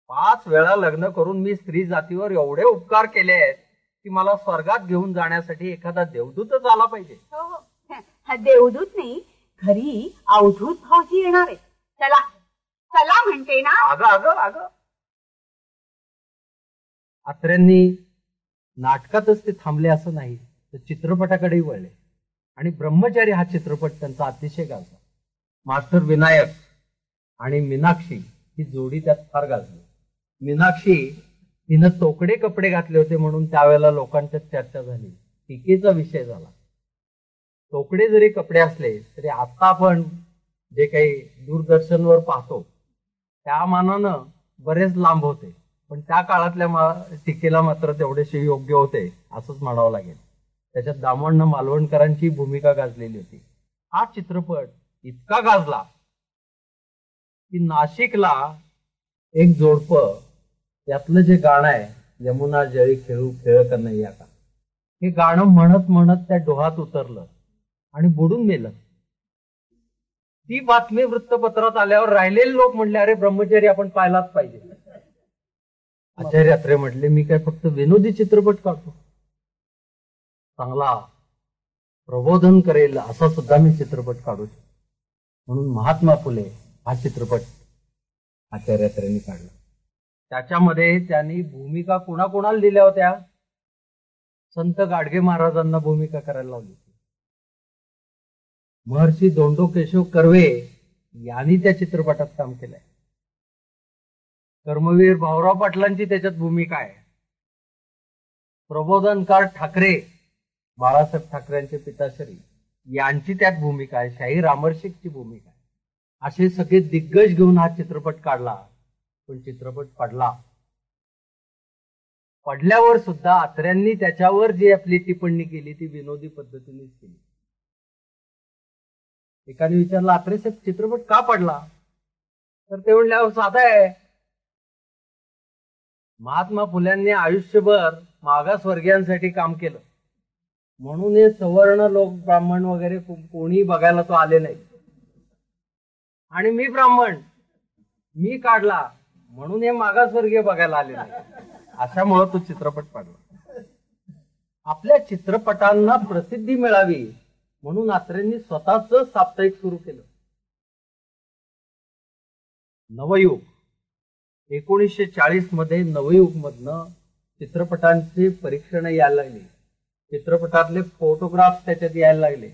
5 वेळा लग्न करून मी स्त्री जातीवर एवढे उपकार केले आहेत की मला स्वर्गात घेऊन जाण्यासाठी एखादा देवदूतच आला पाहिजे. हो, देवदूत नाही, घरी अवधूत भाऊजी येणार आहेत. चला चला म्हणते ना. अगं अत्र्यांनी नाटकातच ते थांबले असं नाही, तर चित्रपटाकडेही वळले आणि ब्रह्मचारी हा चित्रपट त्यांचा अतिशय गाजला. मास्टर विनायक आणि मीनाक्षी ही जोडी त्यात फार गाजली. मीनाक्षी हिनं तोकडे कपडे घातले होते म्हणून त्यावेळेला लोकांच्यात चर्चा झाली, टीकेचा विषय झाला. तोकडे जरी कपडे असले तरी आता आपण जे काही दूरदर्शनवर पाहतो त्या मानानं बरेच लांब होते, पण त्या काळातल्या टीकेला मात्र तेवढेसे योग्य होते असंच म्हणावं लागेल. त्याच्यात दामोदर मालवणकरांची भूमिका गाजलेली होती. हा चित्रपट इतका गाजला की नाशिकला एक जोडपं, त्यातलं जे गाणं आहे यमुना जळी खेळू खेळ कन्हैया का, हे गाणं म्हणत म्हणत त्या डोहात उतरलं आणि बुडून मेलं. ती बातमी वृत्तपत्रात आल्यावर राहिलेले लोक म्हणले, अरे ब्रह्मचारी आपण पाहिलाच पाहिजे. आचार्य अत्रे म्हटले, मी काय फक्त विनोदी चित्रपट काढतो, चांगला प्रबोधन करेल असा सुद्धा मी चित्रपट काढू शकतो. म्हणून महात्मा फुले हा चित्रपट आचार्य अत्रेंनी काढला. त्याच्यामध्ये त्यांनी भूमिका कोणाकोणाला दिल्या होत्या? संत गाडगे महाराजांना भूमिका करायला लावली होती. महर्षी धोंडो केशव कर्वे यांनी त्या चित्रपटात काम केलंय. कर्मवीर भाऊराव पाटलांची त्याच्यात भूमिका आहे. प्रबोधनकार ठाकरे, बाळासाहेब ठाकरेंचे पिताश्री यांची त्यात भूमिका आहे. शाहीर अमरशेखची भूमिका आहे. असे सगळे दिग्गज घेऊन हा चित्रपट काढला, पण चित्रपट पडला. पडल्यावर सुद्धा अत्र्यांनी त्याच्यावर जी आपली टिप्पणी केली ती विनोदी पद्धतीनेच केली. एकाने विचारलं, अत्रे साहेब चित्रपट का पडला? तर ते म्हणले, साधा आहे, महात्मा फुल्यांनी आयुष्यभर मागासवर्गीयांसाठी काम केलं म्हणून हे सवर्ण लोक, ब्राह्मण वगैरे कोणी बघायला तो आले नाही, आणि मी ब्राह्मण, मी काढला म्हणून हे मागासवर्गीय बघायला आले नाही. अशामुळं तो चित्रपट पडला. आपल्या चित्रपटांना प्रसिद्धी मिळावी म्हणून अत्रेंनी स्वतःच साप्ताहिक सुरू केलं, नवयुग. 1940 मध्ये नवयुग मधनं चित्रपटांचे परीक्षण यायला लागले, चित्रपटातले फोटोग्राफ त्याच्यात यायला लागले,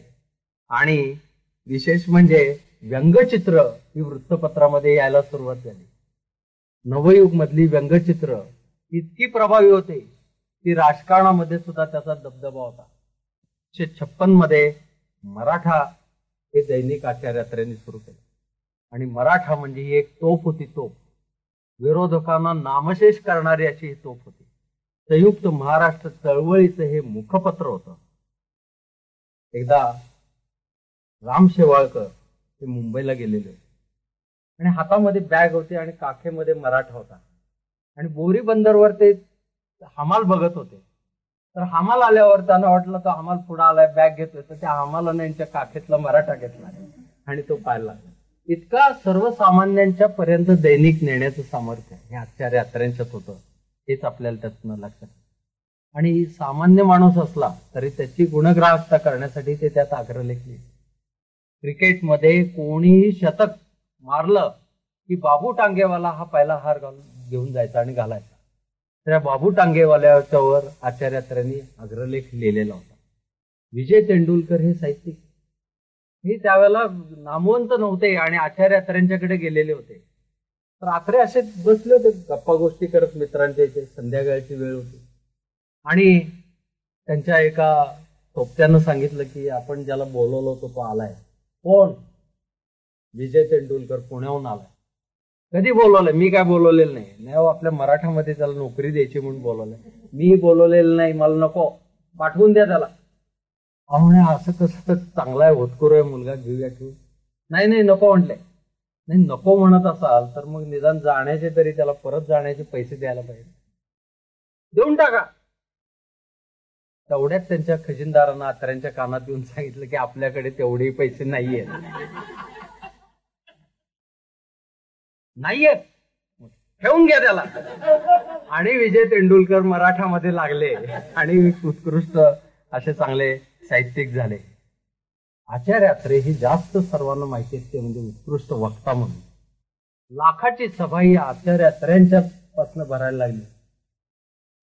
आणि विशेष म्हणजे व्यंगचित्र ही वृत्तपत्रामध्ये यायला सुरुवात झाली. नवयुग मधली व्यंगचित्र इतकी प्रभावी होते की राजकारणामध्ये सुद्धा त्याचा दबदबा होता. 1956 मध्ये मराठा हे दैनिक आचार्य अत्रेंनी सुरू केलं, आणि मराठा म्हणजे ही एक तोफ होती. तोफ, विरोधकांना नामशेष करणारी अशी ही तोफ होती. संयुक्त महाराष्ट्र चळवळीचं हे मुखपत्र होतं. एकदा राम शेवाळकर ते मुंबईला गेलेले होते आणि हातामध्ये बॅग होती आणि काखेमध्ये मराठा होता, आणि बोरी बंदरवर ते हमाल बघत होते. तर हमाल आल्यावर त्यांना वाटलं तो हमाल पुढे आलाय, बॅग घेतोय, तर त्या हमालाने यांच्या काखेतला मराठा घेतला आणि तो पाहायला लागला. इतका सर्वसामान्यांच्या पर्यंत दैनिक नेण्याचं सामर्थ्य हे आचार्य अत्र्यांच्यात होतं, हेच आपल्याला त्यातनं लक्षात. आणि सामान्य माणूस असला तरी त्याची गुणग्राहकता करण्यासाठी ते त्यात अग्रलेख लिहिले. क्रिकेटमध्ये कोणीही शतक मारलं की बाबू टांगेवाला हा पहिला हार घेऊन जायचा आणि घालायचा. त्या बाबू टांगेवाल्याच्यावर आचार्य अत्र्यांनी अग्रलेख लिहिलेला होता. विजय तेंडुलकर हे साहित्यिक, हे त्यावेळेला नामवंत नव्हते आणि आचार्य अत्र्यांच्याकडे गेलेले होते. तर अत्रे असे बसले होते गप्पा गोष्टी करत मित्रांच्या इथे. संध्याकाळची वेळ होती आणि त्यांच्या एका सोबत्यानं सांगितलं की आपण ज्याला बोलवलं होतं तो आलाय. कोण? विजय तेंडुलकर, पुण्याहून आलाय. कधी बोलवलंय? मी काय बोलवलेलं नाही. आपल्या मराठामध्ये त्याला नोकरी द्यायची म्हणून बोलवलंय. मी बोलवलेलं नाही, मला नको, पाठवून द्या त्याला. म्हणे असं कसं, चांगला आहे, होतकरू आहे मुलगा, घेऊया ठेवून. नाही नको म्हटलंय. नाही नको म्हणत असाल तर मग निदान जाण्याचे तरी त्याला परत जाण्याचे पैसे द्यायला पाहिजे, देऊन टाका. तेवढ्यात त्यांच्या खजिनदारांना अत्र्यांच्या कानात येऊन सांगितलं की आपल्याकडे तेवढे पैसे नाहीयेत. ठेवून घ्या त्याला. आणि विजय तेंडुलकर मराठामध्ये लागले आणि उत्कृष्ट असे चांगले साहित्यिक झाले. आचार्य अत्रे ही जास्त सर्वांना माहिती असते म्हणजे उत्कृष्ट वक्ता म्हणून. लाखाची सभा ही आचार्य अत्र्यांच्या पासून भरायला लागली.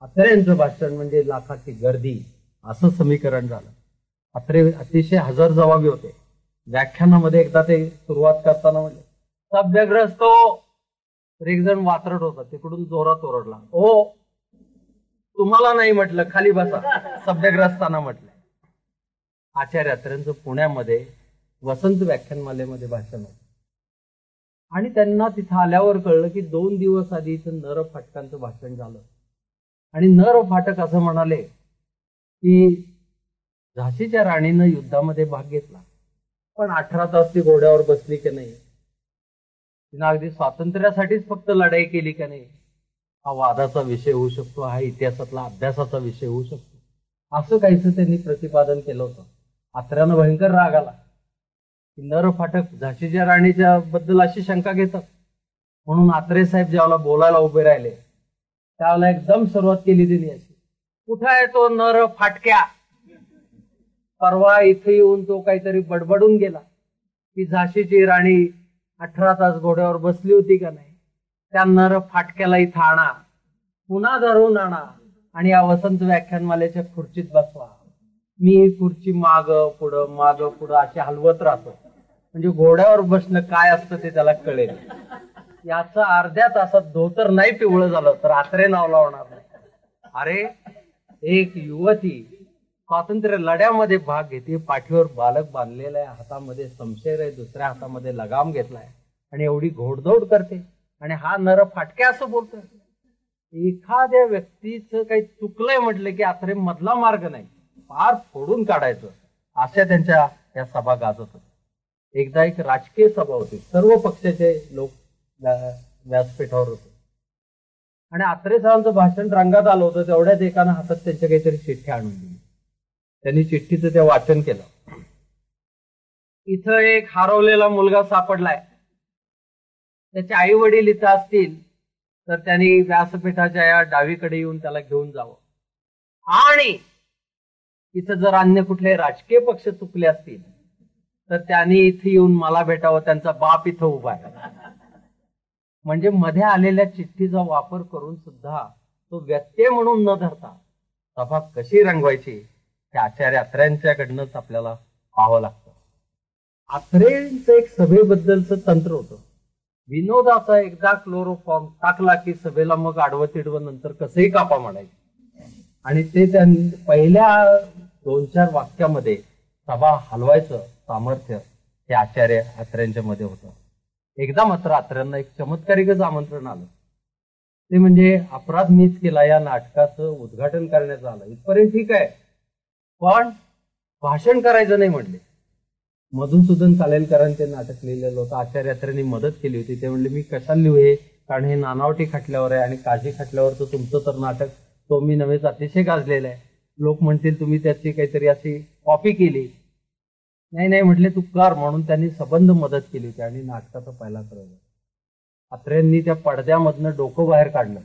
अत्र्यांचं भाषण म्हणजे लाखाची गर्दी असं समीकरण झालं. अत्रे अतिशय हजरजबाबी होते. व्याख्यानामध्ये एकदा ते सुरुवात करताना म्हणजे सभ्यग्रस्त हो, तर एक जण वात्रट होता तिकडून जोरात ओरडला, ओ तुम्हाला नाही म्हटलं, खाली बसा, सभ्यग्रस्तांना म्हटलं. आचार्य अत्र्यांचं पुण्यामध्ये वसंत व्याख्यानमालेमध्ये भाषण होतं आणि त्यांना तिथं आल्यावर कळलं की 2 दिवस आधी इथं नर फाटकांचं भाषण झालं आणि नर फाटक असं म्हणाले की झाशीच्या राणीनं युद्धामध्ये भाग घेतला, पण 18 तास ती घोड्यावर बसली की नाही, तिनं अगदी स्वातंत्र्यासाठीच फक्त लढाई केली का नाही, हा वादाचा विषय होऊ शकतो, हा इतिहासातला अभ्यासाचा विषय होऊ शकतो, असं काहीच त्यांनी प्रतिपादन केलं होतं. अत्र्यांना भयंकर राग आला की नर फाटक झाशीच्या राणीच्या बद्दल अशी शंका घेतात. म्हणून अत्रे साहेब ज्यावेळेला बोलायला उभे राहिले त्यावेळेला एकदम सुरुवात केली त्यांनी अशी, कुठं आहे तो नर फाटक्या? परवा इथे येऊन तो काहीतरी बडबडून गेला की झाशीची राणी 18 तास घोड्यावर बसली होती का नाही, त्या नर फाटक्याला इथं आणा, पुन्हा धरून आणा आणि या वसंत व्याख्यानमालेच्या खुर्चीत बसवा. मी खुर्ची माग पुढं अशी हलवत राहतो म्हणजे घोड्यावर बसणं काय असतं ते त्याला कळेल. याचा अर्ध्या तासात धोतर नाही पिवळं झालं तर आत्रे नाव लावणार नाही. अरे एक युवती स्वातंत्र्य लढ्यामध्ये भाग घेते, पाठीवर बालक बांधलेला आहे, हातामध्ये शमशेर आहे, दुसऱ्या हातामध्ये लगाम घेतलाय आणि एवढी घोडदौड करते आणि हा नर फाटक्या असं बोलतोय. एखाद्या व्यक्तीचं काही चुकलंय म्हटलं की आत्रे मधला मार्ग नाही, फार फोडून काढायचं, अशा त्यांच्या या सभा गाजत होत्या. एकदा एक राजकीय सभा होती, सर्व पक्षाचे लोक व्यासपीठावर होते आणि आत्रे साहेबांचं भाषण रंगात आलं होतं. तेवढ्याच एकानं हातात त्यांच्या काहीतरी चिठ्ठी आणून दिली. त्यांनी चिठ्ठीचं ते वाचन केलं. इथं एक हरवलेला मुलगा सापडलाय, त्याचे आई वडील इथं असतील तर त्यांनी व्यासपीठाच्या या डावीकडे येऊन त्याला घेऊन जावं आणि इथं जर अन्य कुठले राजकीय पक्ष चुकले असतील तर त्यांनी इथे येऊन मला भेटावं, त्यांचा बाप इथं उभा आहे. म्हणजे मध्ये आलेल्या चिठ्ठीचा वापर करून सुद्धा तो व्यत्यय म्हणून न धरता सभा कशी रंगवायची हे आचार्य अत्र्यांच्याकडनंच आपल्याला पाहावं लागतं. अत्रेंचं एक सभेबद्दलचं तंत्र होतं. विनोदाचा एकदा क्लोरोफॉर्म टाकला की सभेला मग आडवं तिडवं नंतर कसंही कापा म्हणायचे आणि ते त्यांनी पहिल्या 2-4 वाक्यामध्ये सभा हलवायचं सामर्थ्य हे आचार्य अत्र्यांच्या मध्ये होतं. एकदा मात्र अत्र्यांना एक चमत्कारिकच आमंत्रण आलं. ते म्हणजे अपराध मीच केला या नाटकाचं उद्घाटन करण्याचं आलं. इथपर्यंत ठीक आहे, पण भाषण करायचं नाही म्हटले. मधुसूदन कालेलकरांनी ते नाटक लिहिलेलं होतं. आचार्य अत्र्यांनी मदत केली होती. ते म्हणले मी कशाला लिहू हे, कारण हे नानावटी खटल्यावर आहे आणि काळजी खटल्यावर तर तुमचं तर नाटक तो मी नव्हेच अतिशय गाजलेलं आहे. लोक म्हणतील तुम्ही त्याची काहीतरी अशी कॉपी केली. नाही म्हटले तू कर, म्हणून त्यांनी सबंध मदत केली होती आणि नाटकाचा पहिला प्रयोग. अत्र्यांनी त्या पडद्यामधनं डोकं बाहेर काढलं.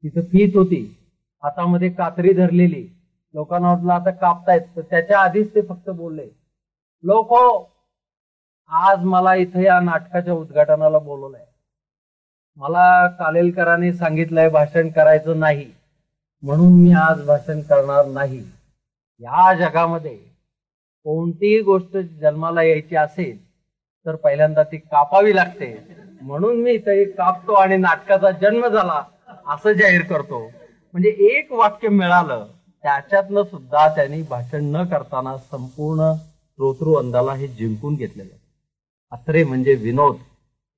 तिथं फीत होती, हातामध्ये कात्री धरलेली. लोकांना वाटलं आता कापतायत, तर त्याच्या आधीच ते फक्त बोलले, लोक हो, आज मला इथं या नाटकाच्या उद्घाटनाला बोलवलंय. मला कालेलकरांनी सांगितलंय भाषण करायचं नाही, म्हणून मी आज भाषण करणार नाही. या जगामध्ये कोणतीही गोष्ट जन्माला यायची असेल तर पहिल्यांदा ती कापावी लागते, म्हणून मी इथे कापतो आणि नाटकाचा जन्म झाला असं जाहीर करतो. म्हणजे एक वाक्य मिळालं, त्याच्यातनं सुद्धा त्यांनी भाषण न करताना संपूर्ण श्रोतृवृंदाला हे जिंकून घेतलेलं. अत्रे म्हणजे विनोद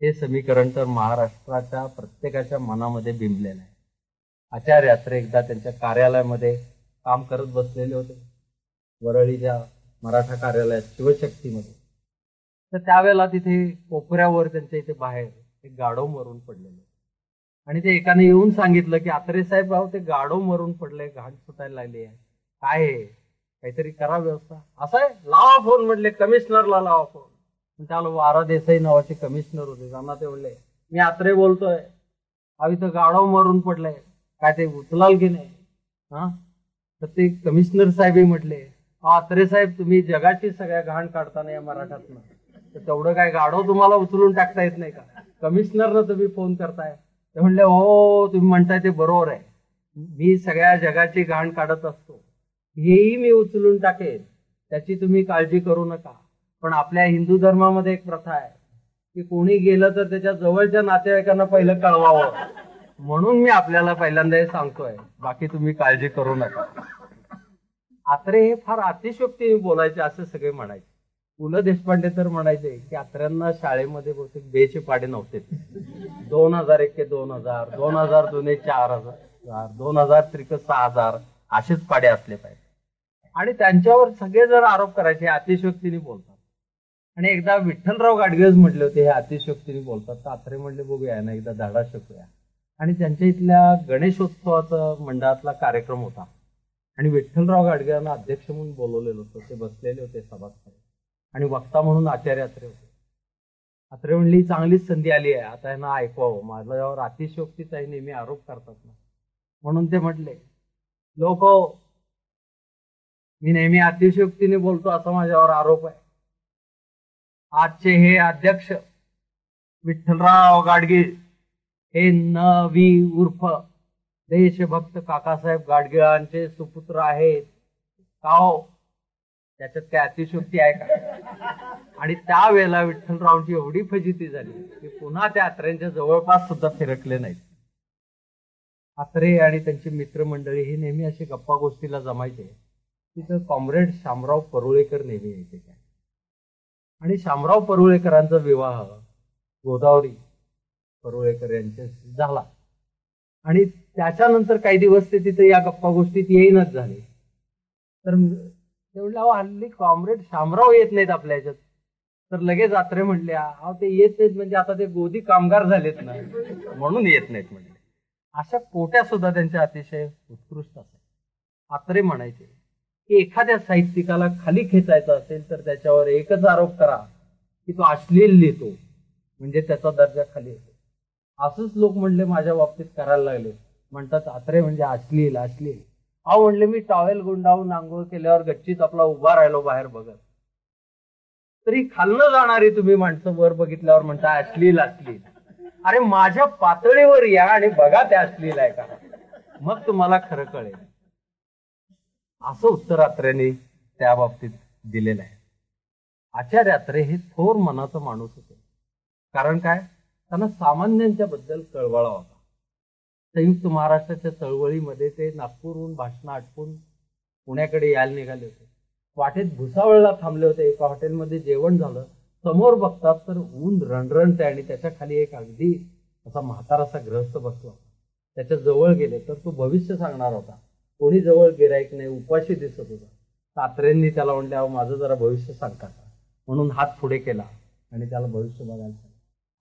हे समीकरण तर महाराष्ट्राच्या प्रत्येकाच्या मनामध्ये बिंबलेलं आहे. आचार्य अत्रे एकदा त्यांच्या कार्यालयामध्ये काम करत बसलेले होते, वरळीच्या मराठा कार्यालयात शिवशक्तीमध्ये. तर त्यावेळेला तिथे कोपऱ्यावर त्यांच्या इथे बाहेर एक गाढव मरून पडलेलं आणि ते एकाने येऊन सांगितलं की अत्रे साहेब भाऊ ते गाढव मरून पडले, घाण सुटायला लागली आहे, काय आहे, काहीतरी करा व्यवस्था. असं आहे, लावा फोन म्हटले, कमिशनरला लावा फोन. त्याला वारा देसाई नावाचे कमिशनर होते. त्यांना ते म्हणले मी अत्रे बोलतोय, अहो इथं गाढव मरून पडलंय, काय ते उचलाल की नाही. हा, तर ते कमिशनर साहेबही म्हटले आत्रे साहेब, तुम्ही जगाची सगळ्या घाण काढताना या मराठातनं, तर तेवढं काय गाढव तुम्हाला उचलून टाकता येत नाही का? कमिशनरनं तुम्ही फोन करताय. ते म्हणले हो तुम्ही म्हणताय ते बरोबर आहे, मी सगळ्या जगाची घाण काढत असतो, हेही मी उचलून टाकेन, त्याची तुम्ही काळजी करू नका. पण आपल्या हिंदू धर्मामध्ये एक प्रथा आहे की कोणी गेलं तर त्याच्या जवळच्या नातेवाईकांना पहिलं कळवावं, म्हणून मी आपल्याला पहिल्यांदा हे सांगतोय, बाकी तुम्ही काळजी करू नका. आत्रे हे फार अतिशयोक्तीने बोलायचे असं सगळे म्हणायचे. पु ल देशपांडे तर म्हणायचे की आत्र्यांना शाळेमध्ये बहुतेक बेचे पाडे नव्हते. 2001 के 2000, 2002 4000, 2003 6000 असेच पाडे असले पाहिजे. आणि त्यांच्यावर सगळे जर आरोप करायचे अतिशयोक्तीने बोलतात. आणि एकदा विठ्ठलराव गाडगेच म्हटले होते हे अतिशयोक्तीने बोलतात, तर आत्रे म्हणले बघूया ना एकदा धडा शिकूया. आणि त्यांच्या इथल्या गणेशोत्सवाचा मंडळातला कार्यक्रम होता आणि विठ्ठलराव गाडगेंना अध्यक्ष म्हणून बोलवलेलं होतं. ते बसलेले होते सभास्थळी आणि वक्ता म्हणून आचार्य अत्रे होते. अत्रे म्हणली चांगलीच संधी आली आहे, आता यांना ऐकवावं, माझ्यावर अतिशयोक्तीचाही नेहमी आरोप करतात ना. म्हणून ते म्हटले लोक मी नेहमी अतिशयोक्तीने बोलतो असा माझ्यावर आरोप आहे. आजचे हे अध्यक्ष विठ्ठलराव गाडगे हे न.वी. उर्फ देशभक्त काकासाहेब गाडगिळांचे सुपुत्र आहेत का हो? त्याच्यात काय अतिशयोक्ती आहे का? आणि त्यावेळेला विठ्ठलरावची एवढी फजिती झाली की पुन्हा त्या आत्र्यांच्या जवळपास सुद्धा फिरकले नाहीत. आत्रे आणि त्यांची मित्रमंडळी ही नेहमी अशी गप्पा गोष्टीला जमायचे. तिथं कॉम्रेड शामराव परुळेकर नेहमी यायचे काय. आणि शामराव परुळेकरांचा विवाह गोदावरी परुळेकर यांच्याशी झाला. आणि त्याच्यानंतर काही दिवस ते तिथे या गप्पा गोष्टीत येईनच झाले. तर ते म्हणले अहो हल्ली कॉम्रेड शामराव येत नाहीत आपल्या ह्याच्यात. तर लगेच आत्रे म्हणले अहो ते येत नाहीत म्हणजे आता ते गोदी कामगार झालेत ना म्हणून येत नाहीत म्हणले. अशा कोट्या सुद्धा त्यांच्या अतिशय उत्कृष्ट असायच्या. आत्रे म्हणायचे की एखाद्या साहित्यिकाला खाली खेचायचं असेल तर त्याच्यावर एकच आरोप करा की तो अश्लील लिहितो, म्हणजे त्याचा दर्जा खाली येतो. असंच लोक म्हणले माझ्या बाबतीत करायला लागले. म्हणतात आत्रे म्हणजे अश्लील अश्लील. अहो म्हणले मी टॉवेल गुंडाळून आंघोळ केल्यावर गच्चीत आपला उभा राहिलो बाहेर बघत, तरी खालनं जाणारी तुम्ही माणसं वर बघितल्यावर म्हणता अश्लील अश्लील. अरे माझ्या पातळीवर या आणि बघा त्या अश्लील आहे का, मग तुम्हाला खरं कळेल. असं उत्तर आत्र्यांनी त्या बाबतीत दिलेलं आहे. आचार्य आत्रे हे थोर मनाचा माणूस होते. कारण काय, त्यांना सामान्यांच्या बद्दल कळवळा होता. संयुक्त महाराष्ट्राच्या चळवळीमध्ये ते नागपूरहून भाषण आटपून पुण्याकडे यायला निघाले होते. वाटेत भुसावळला थांबले होते. एका हॉटेलमध्ये जेवण झालं. समोर बघतात तर ऊन रणरणते आणि त्याच्या खाली एक अगदी असा म्हातारासा ग्रहस्थ बसला होता. त्याच्या जवळ गेले तर तो भविष्य सांगणार होता. कोणी जवळ गिराईक नाही, उपाशी दिसत होता. आत्रेंनी त्याला म्हणले अहो माझं जरा भविष्य सांगता का, म्हणून हात पुढे केला आणि त्याला भविष्य बघायला.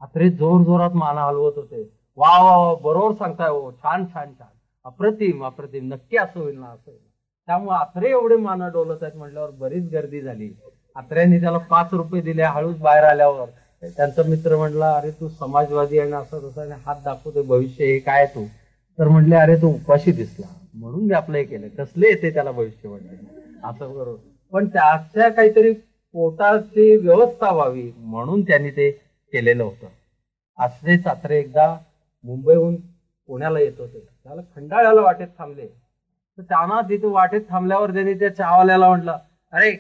आत्रे जोर जोरात माना हलवत होते. वा वा बरोबर सांगताय हो, छान छान छान, अप्रतिम अप्रतिम, नक्की असं होईल ना असं होईल. त्यामुळे आत्रे एवढे माना डोलत आहेत म्हटल्यावर बरीच गर्दी झाली. आत्र्यांनी त्याला 5 रुपये दिले. हळूच बाहेर आल्यावर त्यांचा मित्र म्हणला अरे तू समाजवादी आहे ना असं तसं हात दाखवतोय, भविष्य हे काय तू. तर म्हणले अरे तो उपाशी दिसला म्हणून मी आपलं हे केलं. कसले येते त्याला भविष्य म्हणले असं बरोबर, पण त्याच्या काहीतरी पोटाची व्यवस्था व्हावी म्हणून त्यांनी ते केलेलं होतं. असेच आत्रे एकदा मुंबईहून पुण्याला येत होते. त्याला खंडाळ्याला वाटेत थांबले. तर त्यांना तिथे वाटेत थांबल्यावर त्यांनी त्या चहावाल्याला म्हटलं अरे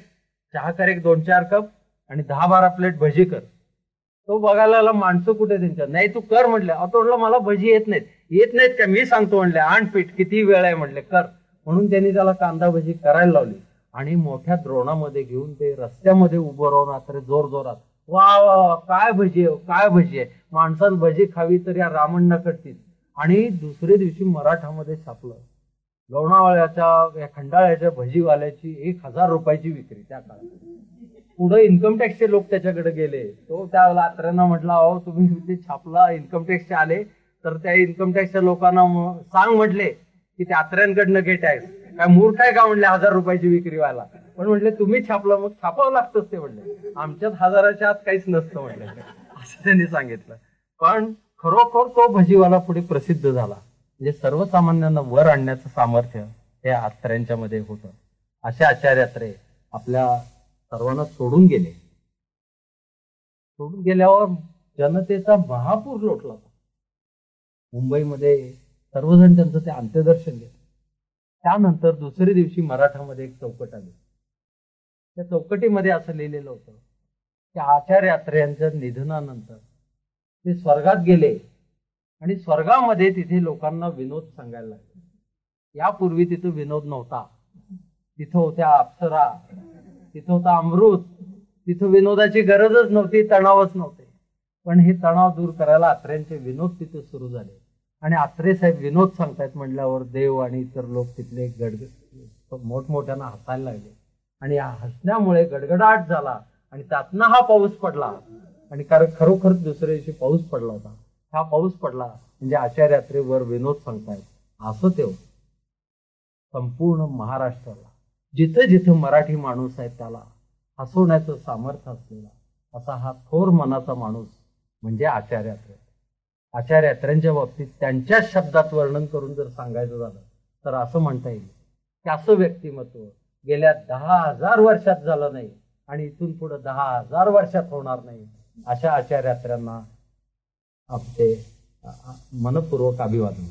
चहा कर एक 2-4 कप आणि 10-12 प्लेट भजी कर. तो बघायला आला माणसं कुठे त्यांच्या. नाही तू कर म्हटलं. तो म्हटलं मला भजी येत नाहीत. येत नाहीत का, मी सांगतो म्हणले, आण पीठ, किती वेळ आहे म्हटले, कर. म्हणून त्यांनी त्याला कांदा भजी करायला लावली आणि मोठ्या द्रोणामध्ये घेऊन ते रस्त्यामध्ये उभं राहून आत्रे जोर जोरात वा वा काय भजी आहे, काय भजी आहे, माणसानं भजी खावी तर या रामण्णा करतील. आणि दुसऱ्या दिवशी मराठामध्ये छापलं लोणावळ्याच्या या खंडाळ्याच्या भजीवाल्याची 1000 रुपयाची विक्री त्या काळात. पुढे इन्कम टॅक्सचे लोक त्याच्याकडे गेले. तो त्या आत्र्यांना म्हटला अहो तुम्ही ते छापला इन्कम टॅक्सचे आले तर त्या इन्कम टॅक्सच्या लोकांना सांग म्हटले की त्या आत्र्यांकडनं घे टॅक्स. काय मूर्ख आहे का म्हणले 1000 रुपयाची विक्री व्हायला. पण म्हटले तुम्ही छापलं मग छापावं लागतंच ते म्हणले. आमच्यात 1000च्या आत काहीच नसतं म्हटलं असं त्यांनी सांगितलं. पण खरोखर तो भजीवाला पुढे प्रसिद्ध झाला. म्हणजे सर्वसामान्यांना वर आणण्याचं सामर्थ्य हे आत्र्यांच्या मध्ये होतं. असे आचार्य आत्रे आपल्या सर्वांना सोडून गेले. सोडून गेल्यावर जनतेचा महापूर लोटला होता. मुंबईमध्ये सर्वजण त्यांचं ते अंत्यदर्शन घेतलं. त्यानंतर दुसऱ्या दिवशी मराठामध्ये एक चौकट आली. त्या चौकटीमध्ये असं लिहिलेलं होतं की आचार्य अत्रे यांच्या निधनानंतर ते स्वर्गात गेले आणि स्वर्गामध्ये तिथे लोकांना विनोद सांगायला लागले. यापूर्वी तिथं विनोद नव्हता. तिथं होत्या अप्सरा, तिथं होता अमृत, तिथं विनोदाची गरजच नव्हती, तणावच नव्हते. पण हे तणाव दूर करायला अत्र्यांचे विनोद तिथे सुरू झाले आणि अत्रे साहेब विनोद सांगतायत म्हटल्यावर देव आणि इतर लोक तिथले मोठमोठ्यानं हसायला लागले आणि या हसण्यामुळे गडगडाट झाला आणि त्यातनं हा पाऊस पडला. आणि कारण खरोखर दुसऱ्या दिवशी पाऊस पडला होता. हा पाऊस पडला म्हणजे आचार्य यात्रेवर विनोद सांगतायत असं ते होतं. संपूर्ण महाराष्ट्राला जिथं जिथं मराठी माणूस आहे त्याला हसवण्याचं सामर्थ्य असलेला असा हा थोर मनाचा माणूस म्हणजे आचार्य यात्रे. आचार्य यात्र्यांच्या बाबतीत त्यांच्याच शब्दात वर्णन करून जर सांगायचं झालं तर असं म्हणता येईल की असं व्यक्तिमत्व गेल्या 10,000 वर्षात झालं नाही आणि इथून पुढे 10,000 वर्षात होणार नाही. अशा आचार्य यात्र्यांना आपले मनपूर्वक अभिवादन.